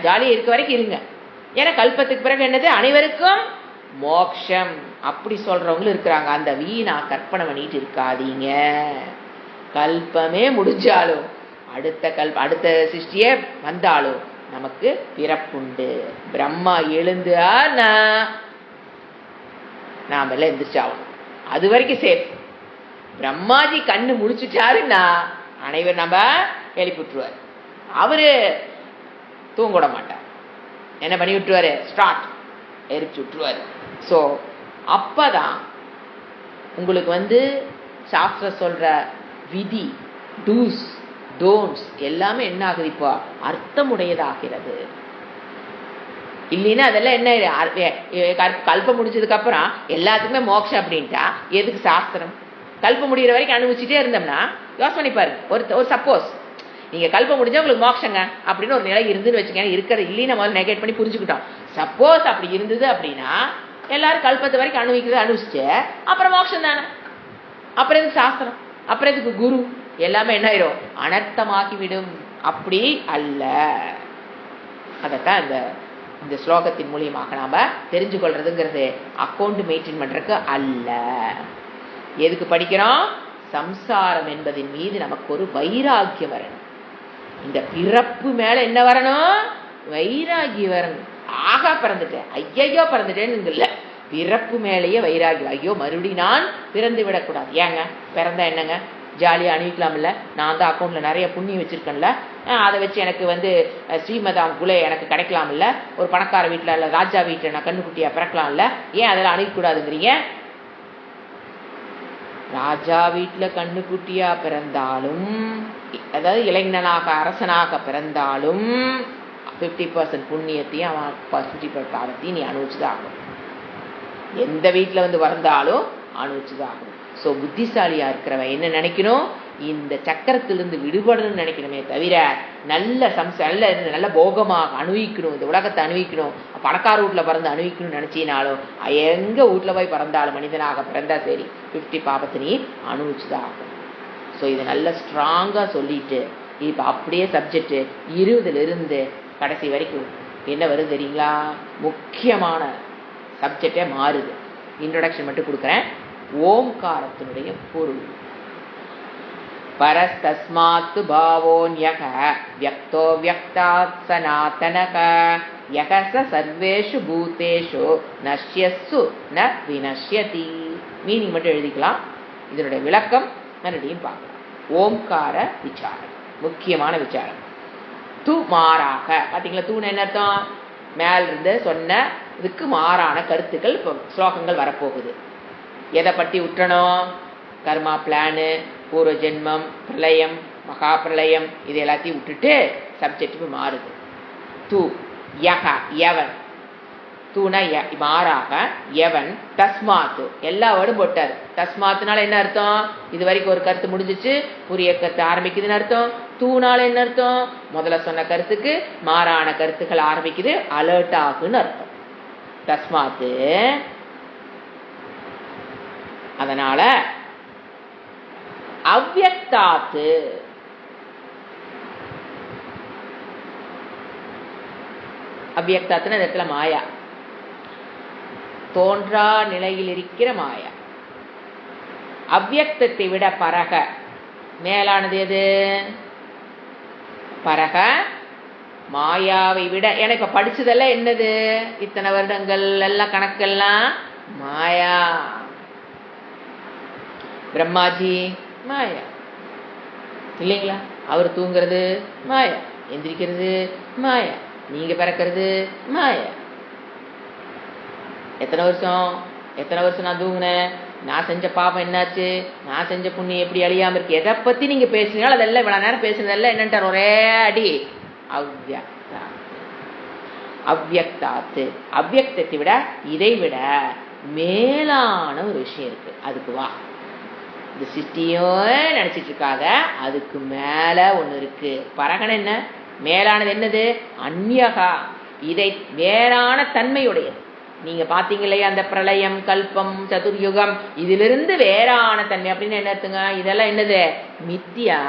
ஜாலியா இருக்க வரைக்கும் இருங்க. ஏன்னா கல்பத்துக்கு பிறகு என்னது? அனைவருக்கும் மோட்சம். அப்படி சொல்றவங்களும் இருக்கிறாங்க. அந்த வீணா கற்பனை பண்ணிட்டு இருக்காதீங்க. கல்பமே முடிஞ்சாலும் அடுத்த சிருஷ்டியே வந்தாலும் நமக்கு பிறப்புண்டு. பிரம்மா எழுந்தார்னா நாம எல்லாம் எந்திரிச்சாகும். அது வரைக்கும் சேஃப். பிரம்மாஜி கண்ணு முடிச்சுட்டாருன்னா அனைவர் நம்ம எழுப்பி விட்டுருவார். அவரு தூங்க மாட்டார். என்ன பண்ணி விட்டுருவாரு? ஸ்டார்ட் எரிச்சு விட்டுருவாரு. ஸோ அப்பதான் உங்களுக்கு சாஸ்திரம் சொல்ற விதி, டூஸ் டோன்ட்ஸ் எல்லாமே என்ன ஆகுது? இப்போ அர்த்தமுடையதாகிறது. இல்லைன்னா அதெல்லாம் என்ன? கல்பம் முடிச்சதுக்கு அப்புறம் எல்லாத்துக்குமே மோட்சம் அப்படின்ட்டா எதுக்கு சாஸ்திரம்? கல்பம் முடிகிற வரைக்கும் அனுபவிச்சுட்டே இருந்தோம்னா யோசனை பண்ணி பாருங்க. ஒரு சப்போஸ் நீங்க கல்பம் முடிஞ்சா உங்களுக்கு மோட்சங்க அப்படின்னு ஒரு நிலை இருந்துன்னு வச்சுக்கோங்க. இருக்கிறது இல்லைன்னு முதல்ல நெகேட் பண்ணி புரிஞ்சுக்கிட்டோம். சப்போஸ் அப்படி இருந்தது அப்படின்னா எல்லாரும் கல்பத்தை வரைக்கும் அனுபவிக்கிறது அனுபவிச்சு அப்புறம் மோட்சம் தானே. அப்புறம் எதுக்கு சாஸ்திரம்? அப்புறம் எதுக்கு குரு? எல்லாமே என்ன ஆயிடும், அனர்த்தமாகிவிடும். அப்படி அல்ல. அதைத்தான் இந்த ஸ்லோகத்தின் மூலியமாக நாம தெரிஞ்சு கொள்றதுங்கிறது அக்கௌண்ட் மெயின்டைன் பண்றதுக்கு அல்ல. எதுக்கு படிக்கிறோம்? சம்சாரம் என்பதின் மீது நமக்கு ஒரு வைராக்கியம் வரணும். இந்த பிறப்பு மேல என்ன வரணும்? வைராகியம் வரணும். ஆகா பிறந்துட்டேன், ஐயோ பிறந்துட்டேன்னு இல்ல, பிறப்பு மேலேயே வைராகியம். ஐயோ மறுபடியும் நான் பிறந்து விடக்கூடாது. ஏங்க பிறந்தா என்னங்க, ஜாலியாக அணிவிக்கலாம் இல்லை, நான் தான் அக்கௌண்ட்டில் நிறைய புண்ணியம் வச்சுருக்கேன்ல, அதை வச்சு எனக்கு ஸ்ரீமதாம் குலே எனக்கு கிடைக்கலாம் இல்லை, ஒரு பணக்கார வீட்டில் இல்லை ராஜா வீட்டில் நான் கண்ணுக்குட்டியாக பிறக்கலாம் இல்லை, ஏன் அதெல்லாம் அணிவிக்கூடாதுங்கிறீங்க? ராஜா வீட்டில் கண்ணுக்குட்டியாக பிறந்தாலும், அதாவது இளைஞனாக அரசனாக பிறந்தாலும் 50% புண்ணியத்தையும் அவன் 50% பாவத்தையும் நீ அனுபவிச்சுதான் ஆகும். எந்த வீட்டில் வந்தாலும் அனுபவிச்சுதான் ஆகும். ஸோ புத்திசாலியாக இருக்கிறவன் என்ன நினைக்கணும்? இந்த சக்கரத்திலிருந்து விடுபடணும்னு நினைக்கணுமே தவிர நல்ல போகமாக அனுபவிக்கணும், இந்த உலகத்தை அனுபவிக்கணும், பணக்கார வீட்டில் பிறந்து அனுபவிக்கணும்னு நினச்சினாலும் எங்கே வீட்டில் போய் பிறந்தாலும் மனிதனாக பிறந்தா சரி 50 பாவத்தை நீ அனுபவிச்சுதான் ஆகும். ஸோ இதை நல்லா ஸ்ட்ராங்காக சொல்லிட்டு இப்போ அப்படியே சப்ஜெக்ட் 20லிருந்து கடைசி வரைக்கும் என்ன வருது தெரியுங்களா? முக்கியமான சப்ஜெக்டே மாறுது. இன்ட்ரோடக்ஷன் மட்டும் கொடுக்குறேன். ஓம்காரத்தினுடைய பொருள் பரஸ்தஸ்மாத்து பாவோன்யக வியக்தோ வியக்தாத் சனாதனக யக ச சர்வேஷு பூதேஷு நஷ்யஸ்ஸு ந வினஷ்யதி. மீனிங் மட்டும் எழுதிக்கலாம், இதனுடைய விளக்கம் மறுபடியும் பார்க்கலாம். ஓம்கார விசாரம், முக்கியமான விசாரம். தூ மாறாக, பார்த்தீங்களா? தூண் என்ன அர்த்தம்? மேலிருந்து சொன்ன இதுக்கு மாறான கருத்துக்கள் இப்போ ஸ்லோகங்கள் வரப்போகுது. எதை பற்றி விட்டுறணும்? கர்மா பிளானு, பூர்வ ஜென்மம், பிரளயம், மகா பிரளயம், இது எல்லாத்தையும் விட்டுட்டு சப்ஜெக்ட் மாறுது. தூ யக எவன், தூண மாறாக எவன், தஸ்மாத்து எல்லா வேர்டும் போட்டார். தஸ்மாத்துனால என்ன அர்த்தம்? இது வரைக்கும் ஒரு கருத்து முடிஞ்சிச்சு, புரிய கருத்து ஆரம்பிக்குதுன்னு அர்த்தம். தூணால என்ன அர்த்தம்? முதல்ல சொன்ன கருத்துக்கு மாறான கருத்துக்கள் ஆரம்பிக்குது, அலர்ட் ஆகுன்னு அர்த்தம். தஸ்மாத்து அதனால அவ்யக்தாத்து அவ்யக்தாத்துன்னு இந்த இடத்துல மாயா, தோன்றா நிலையில் இருக்கிற மாயா. அவ்யக்தத்தை விட பரக மேலானது எது? பரக மாயாவை விட. எனக்கு இப்ப படிச்சதெல்லாம் என்னது? இத்தனை வருடங்கள் எல்லாம் கணக்கெல்லாம் மாயா. பிரம்மாஜி மாயா இல்லைங்களா? அவர் தூங்குறது மாயா, எந்திரிக்கிறது மாயா, நீங்க பிறக்கிறது மாயா. எத்தனை வருஷம் நான் தூங்கினேன், நான் செஞ்ச பாபம் என்னாச்சு, நான் செஞ்ச புண்ணியம் எப்படி அழியாம இருக்கு, எதை பத்தி நீங்க பேசுனீங்களோ அதெல்லாம் இவ்வளவு நேரம் பேசுனதெல்லாம் என்னன்ட்டார்? ஒரே அடி அவ்யக்தா. அவ்யக்தாத்து, அவ்யக்தத்தை விட இதை விட மேலான ஒரு விஷயம் இருக்கு. அதுக்கு வா, இந்த சிட்டியும் நினைச்சிட்டு இருக்காத, அதுக்கு மேல ஒண்ணு இருக்கு. பரகன் என்ன? மேலானது என்னது? அந்யகா, இதை வேறான தன்மையுடையது. நீங்க பாத்தீங்க இல்லையா, அந்த பிரளயம், கல்பம், சதுர்யுகம், இதிலிருந்து வேறான தன்மை அப்படின்னு என்ன அர்த்தங்க? இதெல்லாம் என்னது? மித்தியா.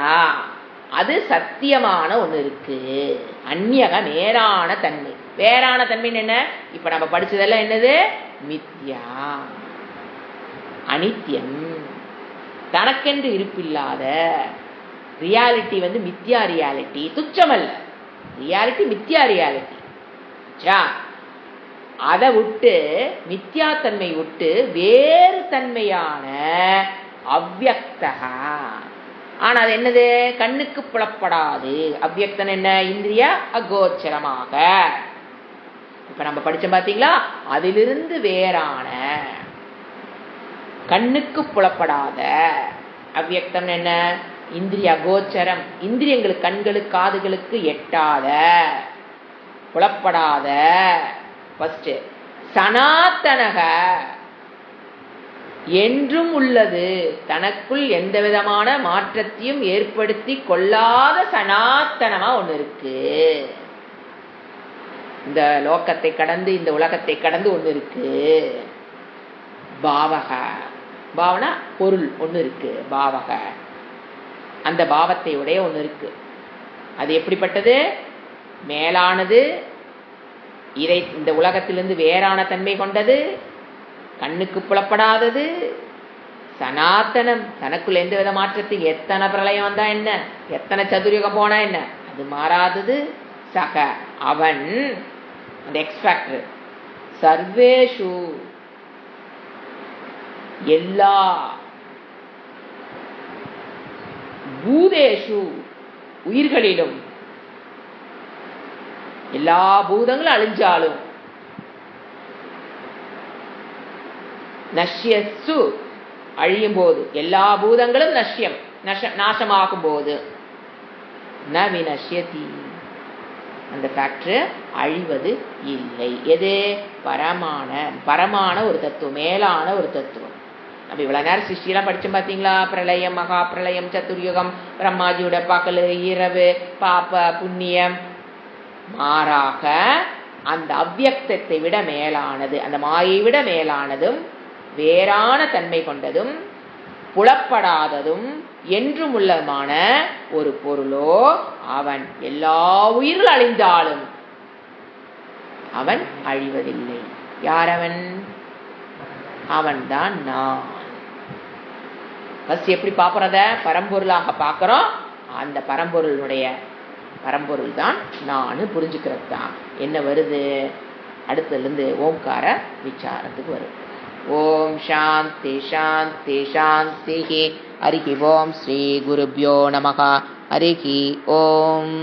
அது சத்தியமான ஒண்ணு இருக்கு. அந்யக நேரான தன்மை. வேறான தன்மைன்னு என்ன? இப்ப நம்ம படிச்சதெல்லாம் என்னது? மித்யா, அனித்யம், தனக்கென்று இருப்பில்லாத ரியாலிட்டி. மித்யா ரியாலிட்டி, துச்சமல்ல ரியாலிட்டி, மித்யா ரியாலிட்டி. அதை விட்டு, மித்யாத்தன்மை விட்டு வேறு தன்மையான அவ்யக்தகா. ஆனா அது என்னது? கண்ணுக்கு புலப்படாது. அவ்யக்தன் என்ன? இந்திரிய அகோச்சரமாக. இப்ப நம்ம படிச்சோம் பாத்தீங்களா? அதிலிருந்து வேறான, கண்ணுக்கு புலப்படாத. அவ்யக்தம் என்ன? இந்திரிய அகோச்சரம், இந்திரியங்களுக்கு, கண்களுக்கு, காதுகளுக்கு எட்டாத, புலப்படாத. ஃபர்ஸ்ட் சனாத்தனக, என்றும் உள்ளது, தனக்குள் எந்த விதமான மாற்றத்தையும் ஏற்படுத்தி கொள்ளாத சனாத்தனமா ஒண்ணு இருக்கு. இந்த லோகத்தை கடந்து, இந்த உலகத்தை கடந்து ஒண்ணு இருக்கு. பாவக, பாவனா பொருள் ஒண்ணு இருக்கு. பாவக அந்த பாவத்தை உடைய ஒன்று இருக்கு. அது எப்படிப்பட்டது? மேலானது, இந்த உலகத்திலிருந்து வேறான தன்மை கொண்டது, கண்ணுக்கு புலப்படாதது, சனாத்தனம், தனக்குள்ள எந்த வித மாற்றத்துக்கு எத்தனை பிரளயம் வந்தா என்ன, எத்தனை சதுர்யுகம் போனா என்ன, அது மாறாதது. சக அவன், அந்த எக்ஸ்பேக்டர், சர்வேஷு எல்லா, பூதேஷு உயிர்களிலும், எல்லா பூதங்களும் அழிஞ்சாலும், நஷ்யசு அழியும் போது, எல்லா பூதங்களும் நஷ்யம் நாசமாகும் போது, ந வினஷ்யதி அந்த ஃபேக்டர் அழிவது இல்லை. எது? பரமான ஒரு தத்துவம், மேலான ஒரு தத்துவம். நம்ம இவ்வளவு நேரம் சிருஷ்டியெல்லாம் படிச்சோம் பார்த்தீங்களா? பிரளயம், மகா பிரளயம், சதுர்யுகம், பிரம்மாஜியோட பகல் இரவு, பாப புண்ணியம். மாறாக அந்த அவ்யக்தத்தை விட மேலானது, அந்த மாயை விட மேலானதும், வேறான தன்மை கொண்டதும், புலப்படாததும், என்றும் உள்ளதுமான ஒரு பொருளோ அவன் எல்லா உயிர்கள் அழிந்தாலும் அவன் அழிவதில்லை. யார் அவன்? அவன்தான் நான். எப்படி பார்க்கறத? பரம்பொருளாக பார்க்கிறோம். அந்த பரம்பொருள் தான் நான் புரிஞ்சுக்கிறது தான். என்ன வருது? அடுத்ததுலேருந்து ஓம்கார விசாரத்துக்கு வருது. ஓம் சாந்தி சாந்தி சாந்தி. ஹரி ஓம். ஸ்ரீ குருப்யோ நமஹ. ஹரி ஓம்.